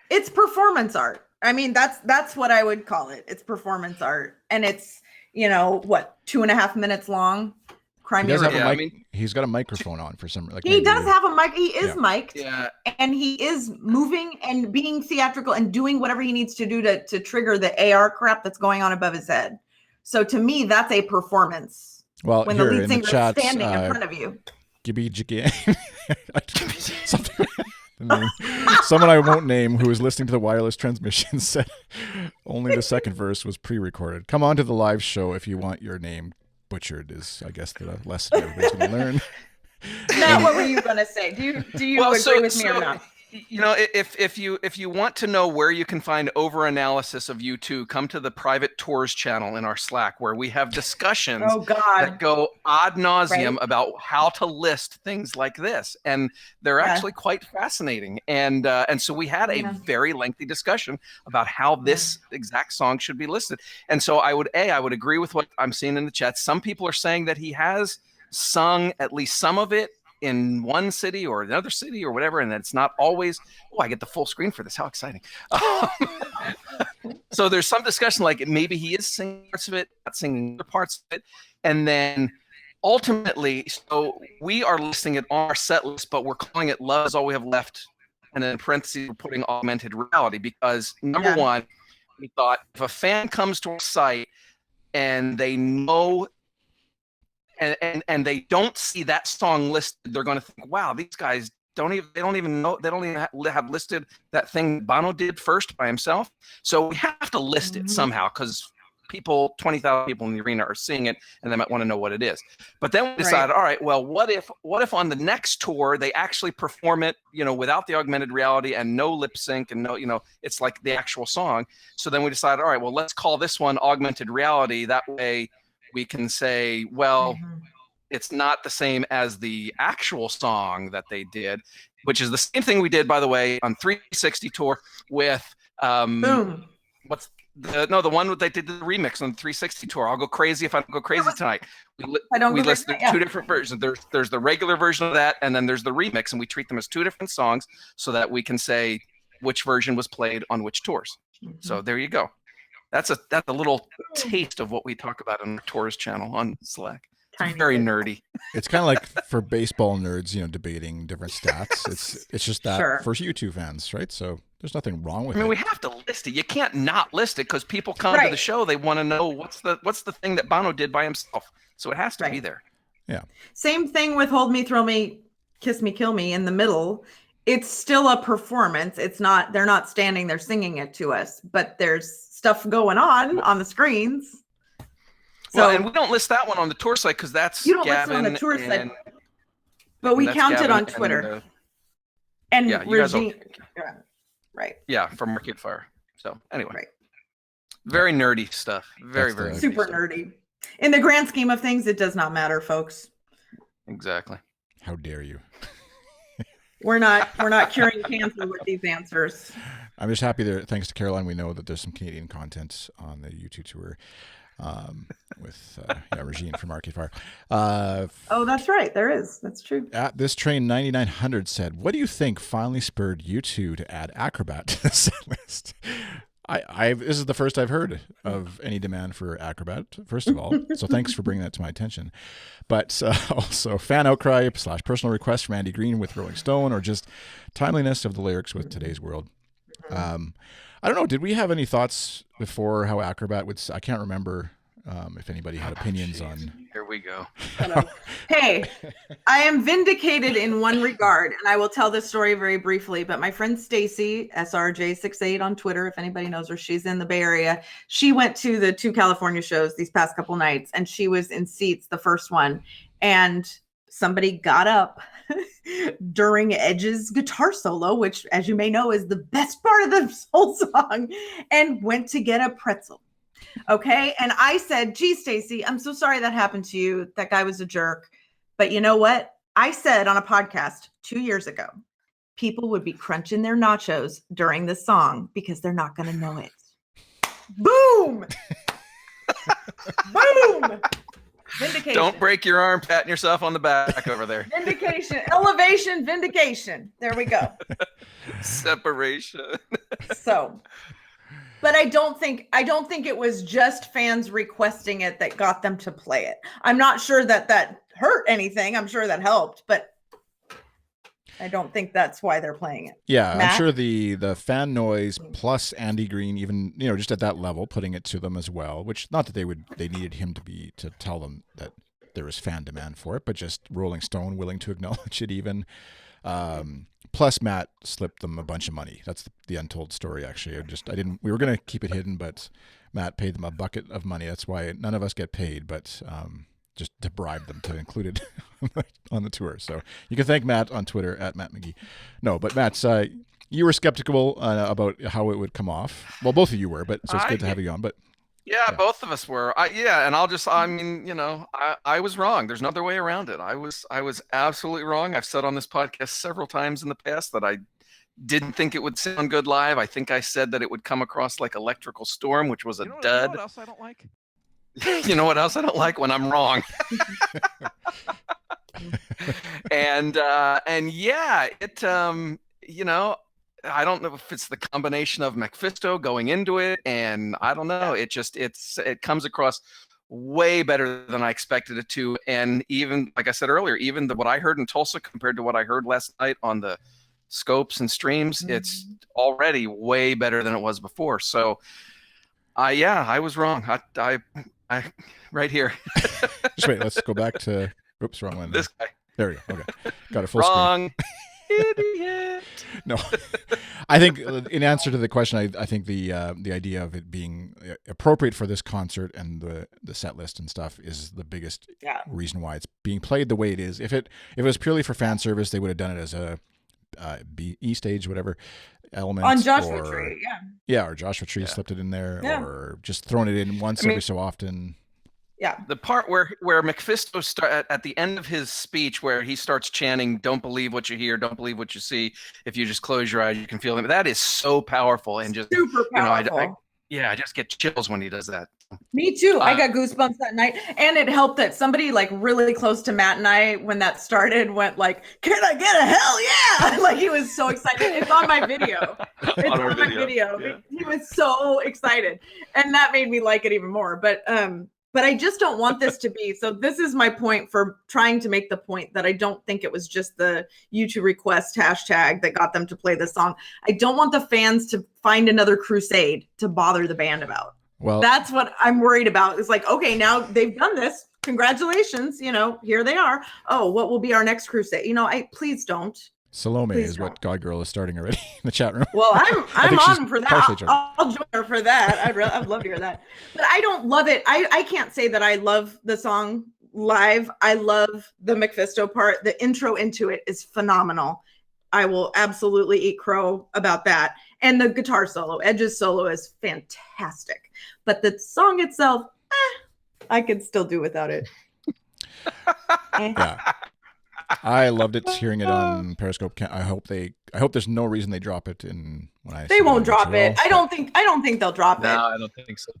It's performance art. I mean, that's what I would call it. It's performance art, and it's 2.5 minutes long. He's got a microphone on for some. He does have a mic. He is mic'd, and he is moving and being theatrical and doing whatever he needs to do to trigger the AR crap that's going on above his head. So to me, that's a performance. Well, when here, the lead singer is standing in front of you. Someone I won't name who was listening to the wireless transmission said only the second verse was pre-recorded. Come on to the live show if you want your name butchered is, I guess, the lesson everybody's going to learn. Matt, what were you going to say? Do you agree with me or not? If you want to know where you can find over-analysis of U2, come to the private tours channel in our Slack, where we have discussions that go ad nauseum about how to list things like this, and they're actually quite fascinating. And so we had a very lengthy discussion about how this exact song should be listed. And so I would agree with what I'm seeing in the chat. Some people are saying that he has sung at least some of it in one city or another city or whatever, and that's not always, I get the full screen for this, how exciting. So there's some discussion maybe he is singing parts of it, not singing other parts of it, and then ultimately, so we are listing it on our set list, but we're calling it Love Is All We Have Left, and then in parentheses we're putting augmented reality, because number one, we thought if a fan comes to our site and they know and they don't see that song listed, they're going to think, wow, these guys don't even have listed that thing Bono did first by himself. So we have have to list it somehow because 20,000 people in the arena are seeing it and they might want to know what it is. But then we decided, all right, well, what if on the next tour they actually perform it, without the augmented reality and no lip sync and no, it's like the actual song. So then we decided, all right, well, let's call this one augmented reality. That way we can say, well, it's not the same as the actual song that they did, which is the same thing we did, by the way, on 360 tour with Boom. the one that they did the remix on the 360 tour. I'll go crazy if I don't go crazy tonight. We list two different versions. There's the regular version of that, and then there's the remix, and we treat them as two different songs so that we can say which version was played on which tours. So there you go. That's a little taste of what we talk about on the Tours channel on Slack. It's very nerdy. It's kind of like for baseball nerds, debating different stats. It's just that for U2 fans, right? So there's nothing wrong with it. We have to list it. You can't not list it because people come to the show. They want to know what's the thing that Bono did by himself. So it has to be there. Yeah. Same thing with Hold Me, Thrill Me, Kiss Me, Kill Me in the middle. It's still a performance. They're not standing there singing it to us, but there's stuff going on the screens. So, and we don't list that one on the tour site because that's you don't Gavin list it on the tour site, but we count it on Twitter. And Regine, right? Yeah, from Arcade Fire. So anyway, very nerdy stuff. Very super nerdy. In the grand scheme of things, it does not matter, folks. Exactly. How dare you? We're not curing cancer with these answers. I'm just happy that thanks to Caroline, we know that there's some Canadian content on the U2 tour. With Regine from Arcade Fire. Oh, that's right. There is. That's true. At this train 9900 said, "What do you think finally spurred U2 to add Acrobat to the set list?" This is the first I've heard of any demand for Acrobat, first of all. So thanks for bringing that to my attention. But also fan outcry / personal request from Andy Green with Rolling Stone, or just timeliness of the lyrics with today's world. I don't know. Did we have any thoughts before how Acrobat would? I can't remember if anybody had opinions on. Here we go. Hey, I am vindicated in one regard, and I will tell this story very briefly. But my friend Stacy, SRJ68 on Twitter, if anybody knows her, she's in the Bay Area. She went to the 2 California shows these past couple nights, and she was in seats the first one, and somebody got up during Edge's guitar solo, which, as you may know, is the best part of the whole song, and went to get a pretzel. Okay. And I said, "Gee, Stacy, I'm so sorry that happened to you. That guy was a jerk. But you know what? I said on a podcast 2 years ago, people would be crunching their nachos during this song because they're not going to know it." Boom. Boom. Vindication. Don't break your arm patting yourself on the back over there. Vindication. Elevation. Vindication. There we go. Separation. So, but I don't think it was just fans requesting it that got them to play it. I'm not sure that hurt anything. I'm sure that helped, but I don't think that's why they're playing it. Yeah, Matt? I'm sure the fan noise plus Andy Green, even just at that level, putting it to them as well. Which, not that they needed him to tell them that there was fan demand for it, but just Rolling Stone willing to acknowledge it even. Plus Matt slipped them a bunch of money. That's the untold story. Actually, we were gonna keep it hidden, but Matt paid them a bucket of money. That's why none of us get paid, but just to bribe them to include it on the tour. So you can thank Matt on Twitter at Matt McGee. No, but Matt, you were skeptical about how it would come off. Well, both of you were, but so it's good to have you on. But yeah, both of us were. And I was wrong. There's no other way around it. I was absolutely wrong. I've said on this podcast several times in the past that I didn't think it would sound good live. I think I said that it would come across like Electrical Storm, which was a dud. You know what else I don't like? You know what else I don't like? When I'm wrong. and yeah, it I don't know if it's the combination of Mephisto going into it, and I don't know. It comes across way better than I expected it to, and even like I said earlier, even what I heard in Tulsa compared to what I heard last night on the scopes and streams, it's already way better than it was before. So, I was wrong. I right here. Just wait. Let's go back to. Oops, wrong one. This guy. There we go. Okay, got a full wrong. screen. Idiot. No, I think in answer to the question, I think the idea of it being appropriate for this concert and the set list and stuff is the biggest reason why it's being played the way it is. If it was purely for fan service, they would have done it as a E stage, whatever element on Joshua Tree, or Joshua Tree slipped it in there, or just thrown it in once every so often. Yeah. The part where Mephisto at the end of his speech, where he starts chanting, "Don't believe what you hear, don't believe what you see. If you just close your eyes, you can feel them." That is so powerful and just super powerful. I just get chills when he does that. Me too. I got goosebumps that night, and it helped that somebody like really close to Matt and I, when that started, went like, "Can I get a hell yeah!" Like he was so excited. It's on my video. It's on my video. Yeah. He was so excited, and that made me like it even more. But I just don't want this to be, so this is my point for trying to make the point that I don't think it was just the U2 request hashtag that got them to play this song. I don't want the fans to find another crusade to bother the band about. Well, that's what I'm worried about. It's like, okay, now they've done this. Congratulations. Here they are. Oh, what will be our next crusade? Please don't. Salome is what God Girl is starting already in the chat room. Well, I'm on for that. I'll join her for that. I'd love to hear that. But I don't love it. I can't say that I love the song live. I love the Mephisto part. The intro into it is phenomenal. I will absolutely eat crow about that. And the guitar solo, Edge's solo, is fantastic. But the song itself, I could still do without it. Yeah. I loved it, hearing it on Periscope. I hope there's no reason they drop it in when I. They won't drop it. I don't think they'll drop it. No, I don't think so.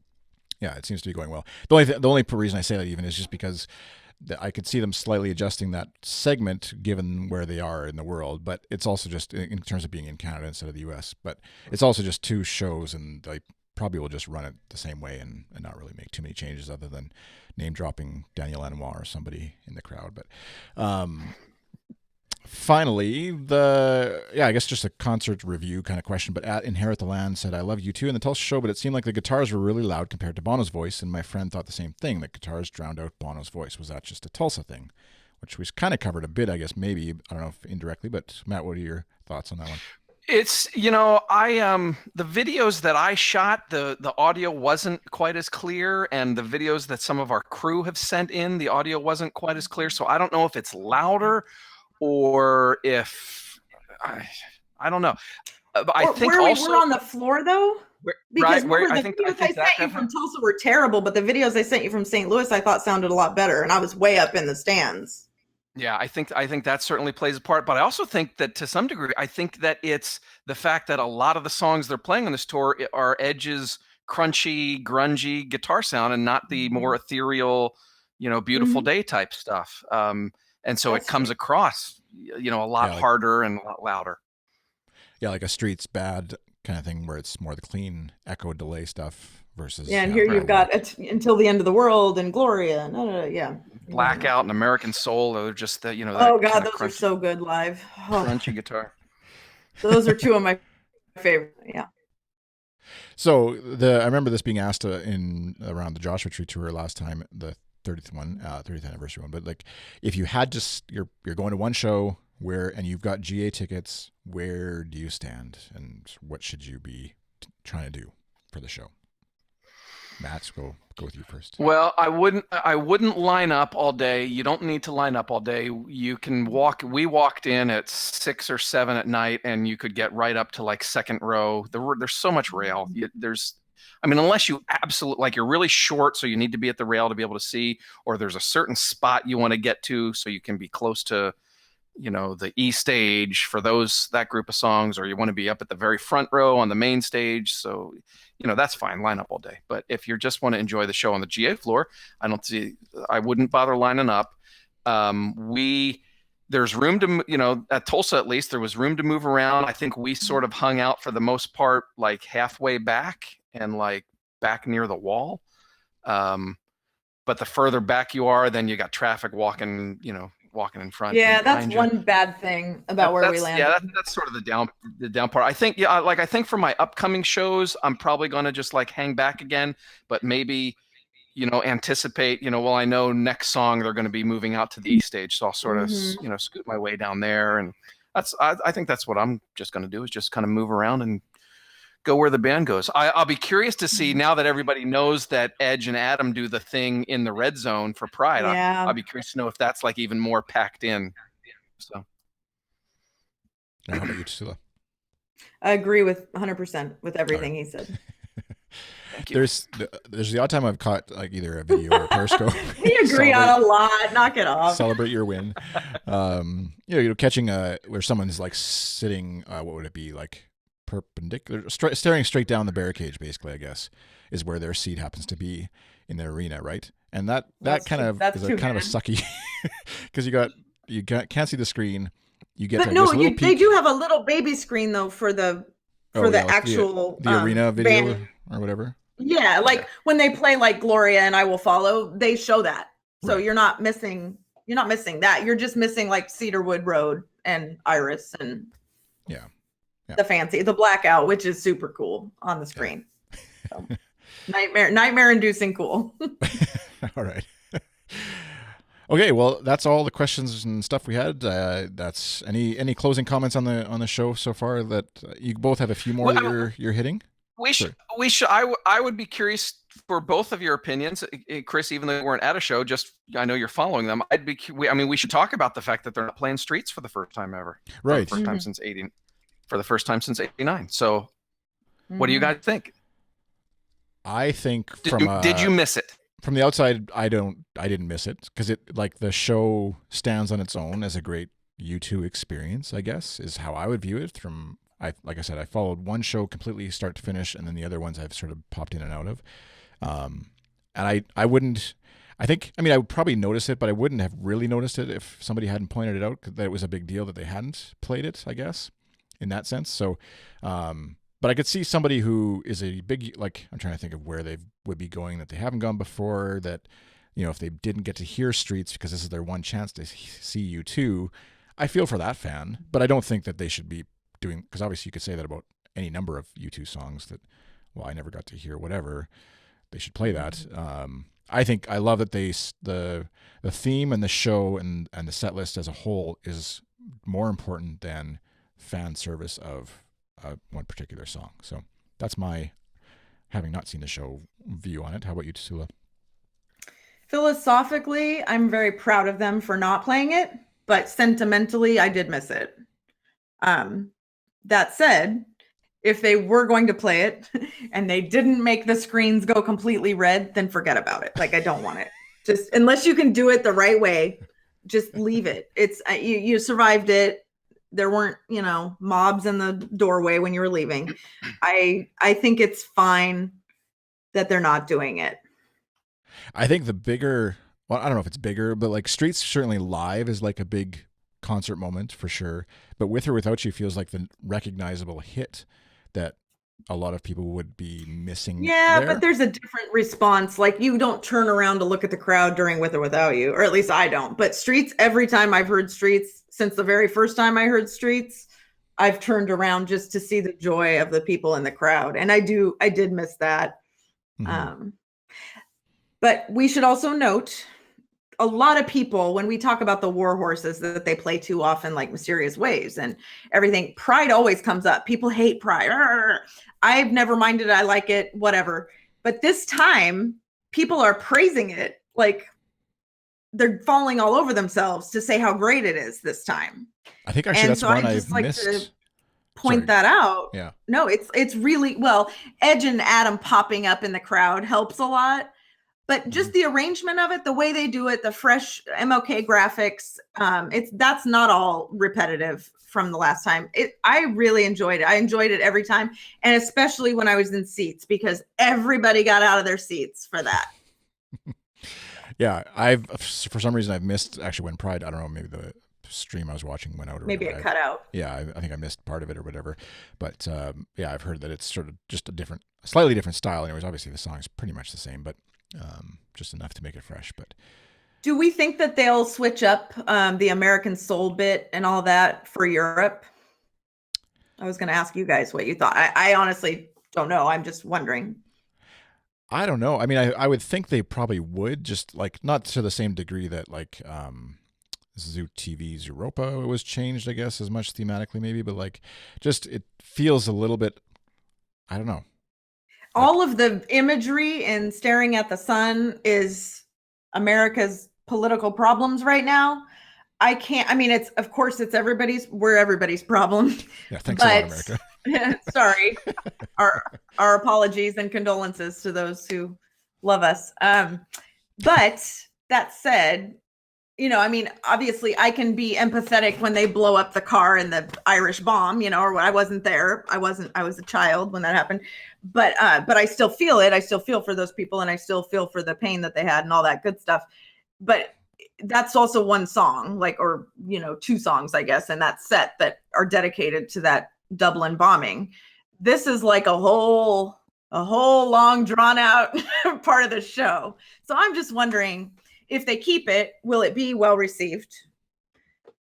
Yeah, it seems to be going well. The only reason I say that even is just because I could see them slightly adjusting that segment given where they are in the world. But it's also just in terms of being in Canada instead of the U.S. But it's also just 2 shows, and they probably will just run it the same way and not really make too many changes other than name dropping Daniel Lanois or somebody in the crowd. But finally, I guess just a concert review kind of question, but at Inherit the Land said, "I love U2 in the Tulsa show, but it seemed like the guitars were really loud compared to Bono's voice, and my friend thought the same thing, that guitars drowned out Bono's voice. Was that just a Tulsa thing?" Which we kind of covered a bit, I guess, maybe. I don't know if indirectly, but Matt, what are your thoughts on that one? It's, the videos that I shot, the audio wasn't quite as clear, and the videos that some of our crew have sent in, the audio wasn't quite as clear. So I don't know if it's louder or if I don't know. But I think we're on the floor though. Because I think the videos I sent you from Tulsa were terrible, but the videos I sent you from St. Louis I thought sounded a lot better, and I was way up in the stands. Yeah, I think that certainly plays a part, but I also think that to some degree, I think that it's the fact that a lot of the songs they're playing on this tour are Edge's crunchy, grungy guitar sound, and not the more ethereal, beautiful day type stuff. And so it comes across, a lot harder and a lot louder. Yeah, like a Streets Bad kind of thing, where it's more the clean echo delay stuff versus. Yeah, and here you've got Until the End of the World and Gloria, Blackout and American Soul. They're just that, Oh God, those are so good live. Crunchy guitar. Those are 2 of my favorite. Yeah. So I remember this being asked around the Joshua Tree tour last time, the 30th anniversary one. But like, if you had you're going to one show and you've got GA tickets, where do you stand, and what should you be trying to do for the show? Matt, go with you first. Well, I wouldn't line up all day. You don't need to line up all day. You can walk. We walked in at 6 or 7 at night, and you could get right up to like second row. There's so much rail. Unless you absolutely, you're really short, so you need to be at the rail to be able to see, or there's a certain spot you want to get to so you can be close to, the E stage for that group of songs, or you want to be up at the very front row on the main stage. So, that's fine. Line up all day. But if you just want to enjoy the show on the GA floor, I wouldn't bother lining up. There's room to, at Tulsa at least, there was room to move around. I think we sort of hung out for the most part, like halfway back and like back near the wall. But the further back you are, then you got traffic walking in front. Yeah, that's one bad thing about where we landed. Yeah, that's sort of the down part. I think, I think for my upcoming shows, I'm probably going to just hang back again, but maybe, anticipate, I know next song they're going to be moving out to the E stage, so I'll sort of, scoot my way down there, and I think that's what I'm just going to do, is just kind of move around and go where the band goes. I'll be curious to see, now that everybody knows that Edge and Adam do the thing in the red zone for Pride. Yeah. I'll be curious to know if that's like even more packed in. So, How about you, Tassoula? I agree with 100% with everything he said. thank you. There's the odd time I've caught like either a video or a Periscope. We agree on a lot. Knock it off. Celebrate your win. Catching where someone's like sitting. What would it be like? Perpendicular, staring straight down the barricade, basically, I guess, is where their seat happens to be in the arena, right? And that kind of is a kind of a sucky, because you can't see the screen. You get but no, they do have a little baby screen though for the actual the arena video band. or whatever. Yeah, like when they play like Gloria and I Will Follow, they show that. So Right. you're not missing that. You're just missing like Cedarwood Road and Iris and the blackout, which is super cool on the screen. So, nightmare inducing cool. All right. Okay, well, that's all the questions and stuff we had. That's any closing comments on the show so far? That you both have a few more that you're hitting. We should. I would be curious for both of your opinions, Chris. Even though we weren't at a show, just I know you're following them. We should talk about the fact that they're not playing Streets for the first time ever. Right. For the first time since '89. So, what do you guys think? I think did you miss it? From the outside, I didn't miss it, because it, like, the show stands on its own as a great U2 experience, I guess, is how I would view it. Like I said, I followed one show completely start to finish, and then the other ones I've sort of popped in and out of. And I would probably notice it, but I wouldn't have really noticed it if somebody hadn't pointed it out, that it was a big deal that they hadn't played it, I guess, in that sense. So, but I could see somebody who is a big, like, I'm trying to think of where they would be going that they haven't gone before, that, if they didn't get to hear Streets because this is their one chance to see U2, I feel for that fan, but I don't think that they should be doing, because obviously you could say that about any number of U2 songs that, well, I never got to hear whatever, they should play that. I think I love that the theme and the show and the set list as a whole is more important than fan service of one particular song. So that's my, having not seen the show, view on it. How about you, Tassoula? Philosophically, I'm very proud of them for not playing it, but sentimentally, I did miss it. That said, if they were going to play it and they didn't make the screens go completely red, then forget about it. Like, I don't want it. Just unless you can do it the right way, just leave it. It's you survived it. There weren't, mobs in the doorway when you were leaving. I think it's fine that they're not doing it. I think the bigger, well, I don't know if it's bigger, but like Streets certainly live is like a big concert moment for sure. But With or Without You feels like the recognizable hit that a lot of people would be missing. Yeah, but there's a different response. Like, you don't turn around to look at the crowd during With or Without You, or at least I don't. But Streets, every time I've heard Streets, since the very first time I heard Streets, I've turned around just to see the joy of the people in the crowd. And I did miss that. Mm-hmm. But we should also note, a lot of people, when we talk about the war horses that they play too often, like Mysterious Waves and everything, Pride always comes up. People hate Pride. I've never minded it. I like it, whatever. But this time, people are praising it. Like, they're falling all over themselves to say how great it is this time. I think actually that's one I've missed. To point that out. Yeah. No, it's really, well, Edge and Adam popping up in the crowd helps a lot. But just the arrangement of it, the way they do it, the fresh MLK graphics, that's not all repetitive from the last time. I really enjoyed it. I enjoyed it every time, and especially when I was in seats, because everybody got out of their seats for that. Yeah, for some reason I've missed actually when Pride. I don't know, maybe the stream I was watching went out, or maybe it cut out. Yeah, I think I missed part of it or whatever. But yeah, I've heard that it's sort of just a slightly different style. Anyways, obviously the song is pretty much the same, but just enough to make it fresh. But do we think that they'll switch up the American Soul bit and all that for Europe? I was going to ask you guys what you thought. I honestly don't know. I'm just wondering. I don't know. I mean, I would think they probably would, just like not to the same degree that like Zoo TV's Europa was changed, I guess, as much thematically maybe, but like just it feels a little bit, I don't know. All of the imagery and staring at the sun is America's political problems right now. It's, of course, we're everybody's problem. Yeah, thanks a lot, America. Sorry. Our apologies and condolences to those who love us. But that said, obviously I can be empathetic when they blow up the car in the Irish bomb, or when I wasn't there. I was a child when that happened. But I still feel it. I still feel for those people, and I still feel for the pain that they had and all that good stuff. But that's also one song, or two songs, I guess, in that set that are dedicated to that Dublin bombing. This is like a whole long drawn out part of the show. So I'm just wondering, if they keep it, will it be well received?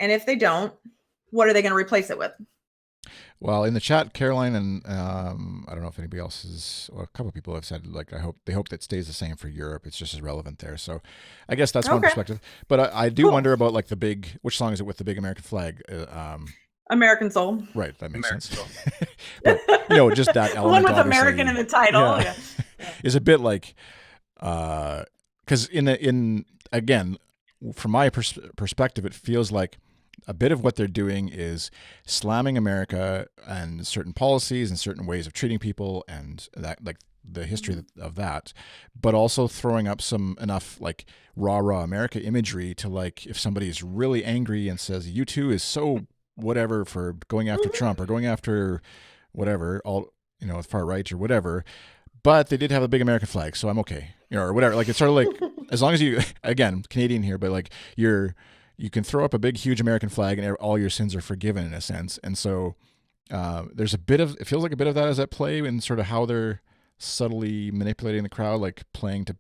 And if they don't, what are they going to replace it with? Well, in the chat, Caroline and I don't know if anybody else is, well, a couple of people have said they hope that stays the same for Europe. It's just as relevant there. So I guess that's one perspective. But I do wonder about which song is it with the big American flag? American Soul. Right, that makes American sense. But just that element. One with American in the title. Yeah. Is a bit like, because again, from my perspective, it feels like a bit of what they're doing is slamming America and certain policies and certain ways of treating people and that, like the history of that, but also throwing up enough raw America imagery to if somebody is really angry and says U2 is so whatever for going after Trump or going after whatever, all far right or whatever. But they did have a big American flag, so I'm okay, or whatever. It's sort of as long as you, again, Canadian here, but you can throw up a big, huge American flag and all your sins are forgiven in a sense. And so there's it feels like a bit of that is at play in sort of how they're subtly manipulating the crowd, playing to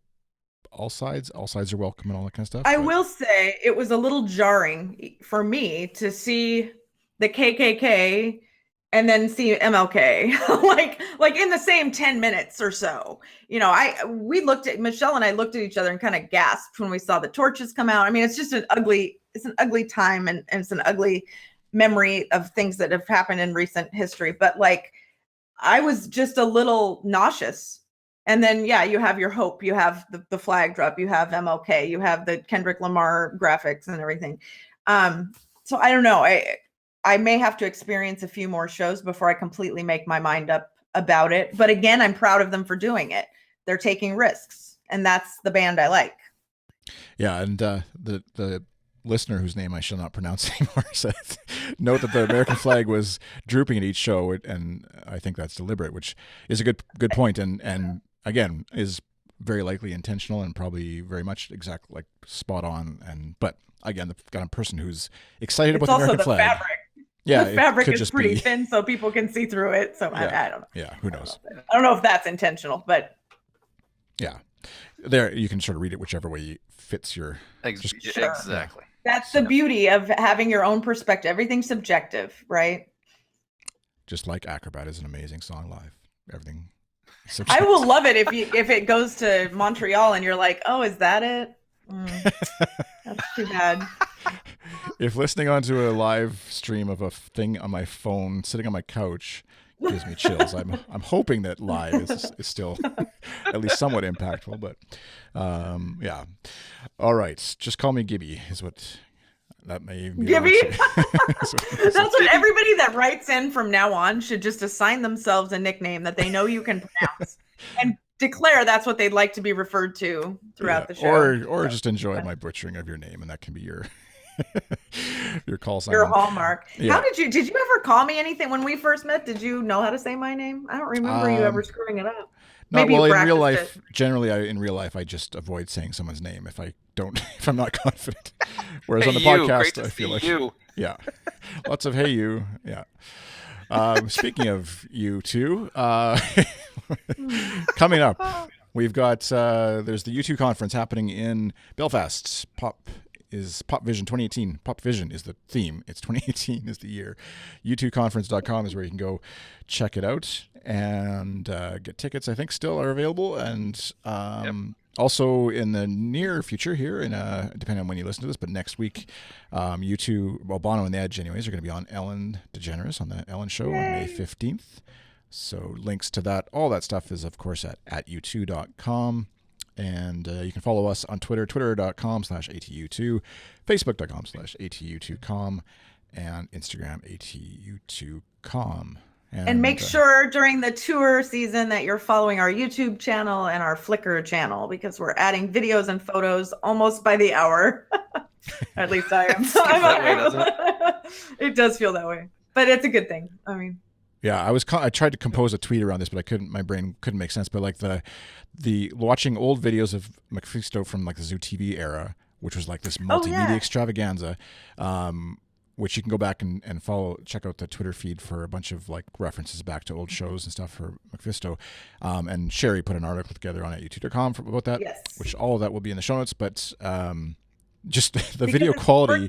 all sides are welcome and all that kind of stuff. I will say it was a little jarring for me to see the KKK and then see MLK like in the same 10 minutes or so. Michelle and I looked at each other and kind of gasped when we saw the torches come out. I mean, it's just an ugly time and it's an ugly memory of things that have happened in recent history. But I was just a little nauseous. And then, you have your hope, you have the flag drop, you have MLK, you have the Kendrick Lamar graphics and everything. So I don't know. I may have to experience a few more shows before I completely make my mind up about it. But again, I'm proud of them for doing it. They're taking risks, and that's the band I like. Yeah, and the listener whose name I shall not pronounce anymore said, note that the American flag was drooping at each show, and I think that's deliberate, which is a good point, and again is very likely intentional and probably very much exact spot on. But again, the kind of person who's excited about the American flag. Also the fabric. Yeah, the fabric is pretty thin, so people can see through it. So I don't know. Yeah, who knows? I don't know if that's intentional, but yeah, there you can sort of read it whichever way it fits your. Exactly. That's the beauty of having your own perspective. Everything's subjective, right? Just like Acrobat is an amazing song live. Everything. I will love it if it goes to Montreal and you're like, oh, is that it? That's too bad. If listening onto a live stream of a thing on my phone sitting on my couch gives me chills, I'm hoping that live is still at least somewhat impactful. But yeah, all right. Just call me Gibby is what that may be. Gibby. That's what everybody that writes in from now on should just assign themselves a nickname that they know you can pronounce and declare that's what they'd like to be referred to throughout the show. Or just enjoy my butchering of your name, and that can be your call sign. Your hallmark. Yeah. How did you ever call me anything when we first met? Did you know how to say my name? I don't remember you ever screwing it up. Maybe well, in real life, generally, in real life, I just avoid saying someone's name if I'm not confident. Whereas on the podcast, I feel like yeah, lots of hey you, yeah. Speaking of U2, coming up, we've got there's the U2 conference happening in Belfast. Pop Vision 2018. Pop Vision is the theme. It's 2018 is the year. U2conference.com is where you can go check it out and get tickets. I think still are available. And Also, in the near future here, depending on when you listen to this, but next week, U2, well, Bono and the Edge anyways, are going to be on Ellen DeGeneres on the Ellen Show on May 15th. So links to that, all that stuff is, of course, at u2.com. And you can follow us on Twitter, twitter.com/ATU2, facebook.com/ATU2com, and Instagram, ATU2com. And make sure during the tour season that you're following our YouTube channel and our Flickr channel, because we're adding videos and photos almost by the hour. At least I am. That way, doesn't it? It does feel that way, but it's a good thing. I mean, yeah, I tried to compose a tweet around this, but I couldn't. My brain couldn't make sense. But like the watching old videos of Mephisto from like the Zoo TV era, which was like this multimedia extravaganza. Which you can go back and check out the Twitter feed for a bunch of like references back to old shows and stuff for Mephisto. And Sherry put an article together on youtube.com about that, which all of that will be in the show notes. But just the video quality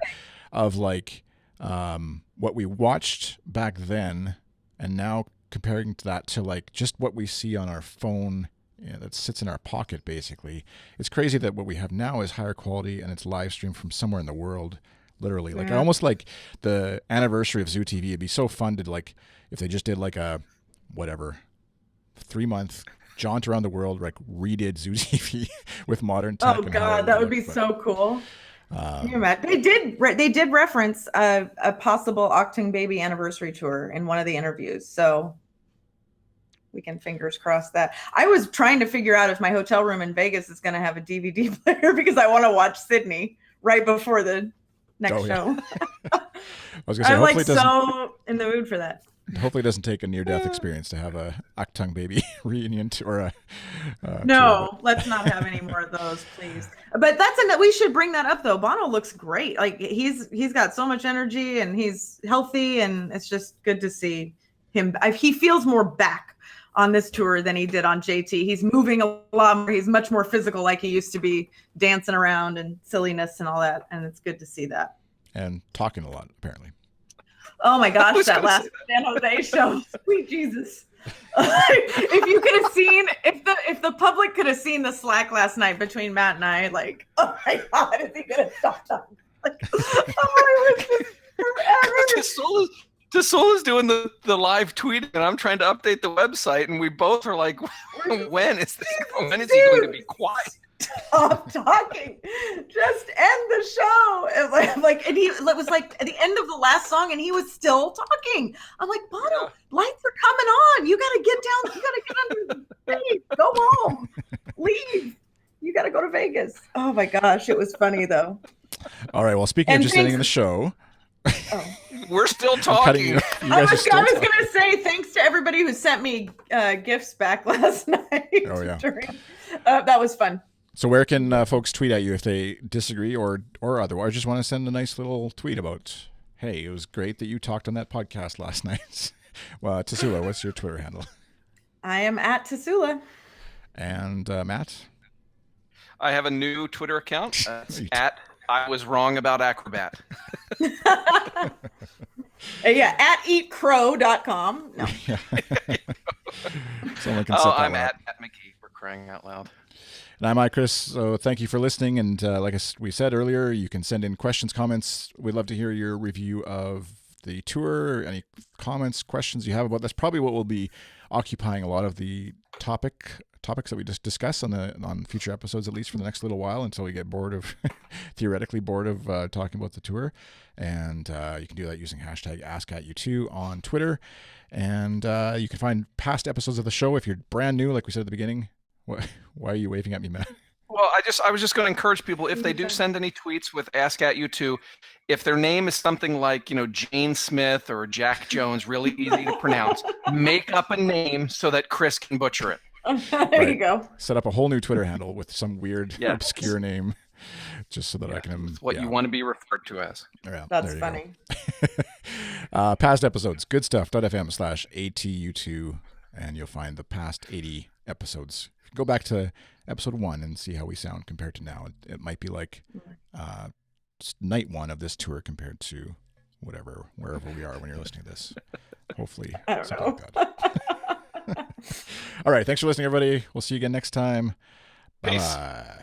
of like what we watched back then and now comparing that to like just what we see on our phone that sits in our pocket, basically. It's crazy that what we have now is higher quality and it's live streamed from somewhere in the world. Literally, like almost like the anniversary of Zoo TV. It'd be so fun to like if they just did like a 3-month jaunt around the world, like redid Zoo TV with modern tech. Oh God, that would be so cool. Can you imagine? They did reference a possible Octung Baby anniversary tour in one of the interviews, so we can fingers crossed that. I was trying to figure out if my hotel room in Vegas is going to have a DVD player because I want to watch Sydney right before the next show. I was gonna say, I'm like so in the mood for that. Hopefully it doesn't take a near-death experience to have a Octung Baby reunion No, let's not have any more of those, please. But we should bring that up though. Bono looks great. Like he's got so much energy and he's healthy, and it's just good to see him. He feels more back on this tour than he did on JT. He's moving a lot more. He's much more physical, like he used to be, dancing around and silliness and all that. And it's good to see that. And talking a lot, apparently. Oh my gosh, that last San Jose show, sweet Jesus! If you could have seen, if the public could have seen the Slack last night between Matt and I, like, oh my God, if he could have stopped talking, like, oh, it was just forever. Tassoula's doing the live tweet, and I'm trying to update the website, and we both are like, when is he going to be quiet? Stop talking. Just end the show. And it was like at the end of the last song, and he was still talking. I'm like, Bono, lights are coming on. You got to get down. You got to get under the stage. Go home. Leave. You got to go to Vegas. Oh my gosh, it was funny though. All right. Well, speaking of just ending the show. Oh. We're still talking. I was going to say thanks to everybody who sent me gifts back last night. Oh yeah, that was fun. So where can folks tweet at you if they disagree or otherwise just want to send a nice little tweet about, hey, it was great that you talked on that podcast last night. Well, Tassoula, what's your Twitter handle? I am at Tassoula. And Matt? I have a new Twitter account. At I was wrong about Acrobat. Yeah, at eatcrow.com. No. I'm at McGee. We're crying out loud. And I'm Chris. So thank you for listening. And like we said earlier, you can send in questions, comments. We'd love to hear your review of the tour. Any comments, questions you have about that's probably what will be occupying a lot of the topics that we just discuss on future episodes, at least for the next little while, until we get theoretically bored of talking about the tour. And you can do that using hashtag #AskAtU2 on Twitter. And you can find past episodes of the show if you're brand new, like we said at the beginning. Why are you waving at me, Matt? Well, I was just going to encourage people, if they do send any tweets with #AskAtU2, if their name is something like, Jane Smith or Jack Jones, really easy to pronounce, make up a name so that Chris can butcher it. There you go. Set up a whole new Twitter handle with some weird, obscure name, just so that I can. It's what you want to be referred to as. Yeah, that's funny. Past episodes, goodstuff.fm/ATU2, and you'll find the past 80 episodes. Go back to episode 1 and see how we sound compared to now. It might be like night 1 of this tour compared to wherever we are when you're listening to this. Hopefully, I don't know. Like that. All right. Thanks for listening, everybody. We'll see you again next time. Peace. Bye.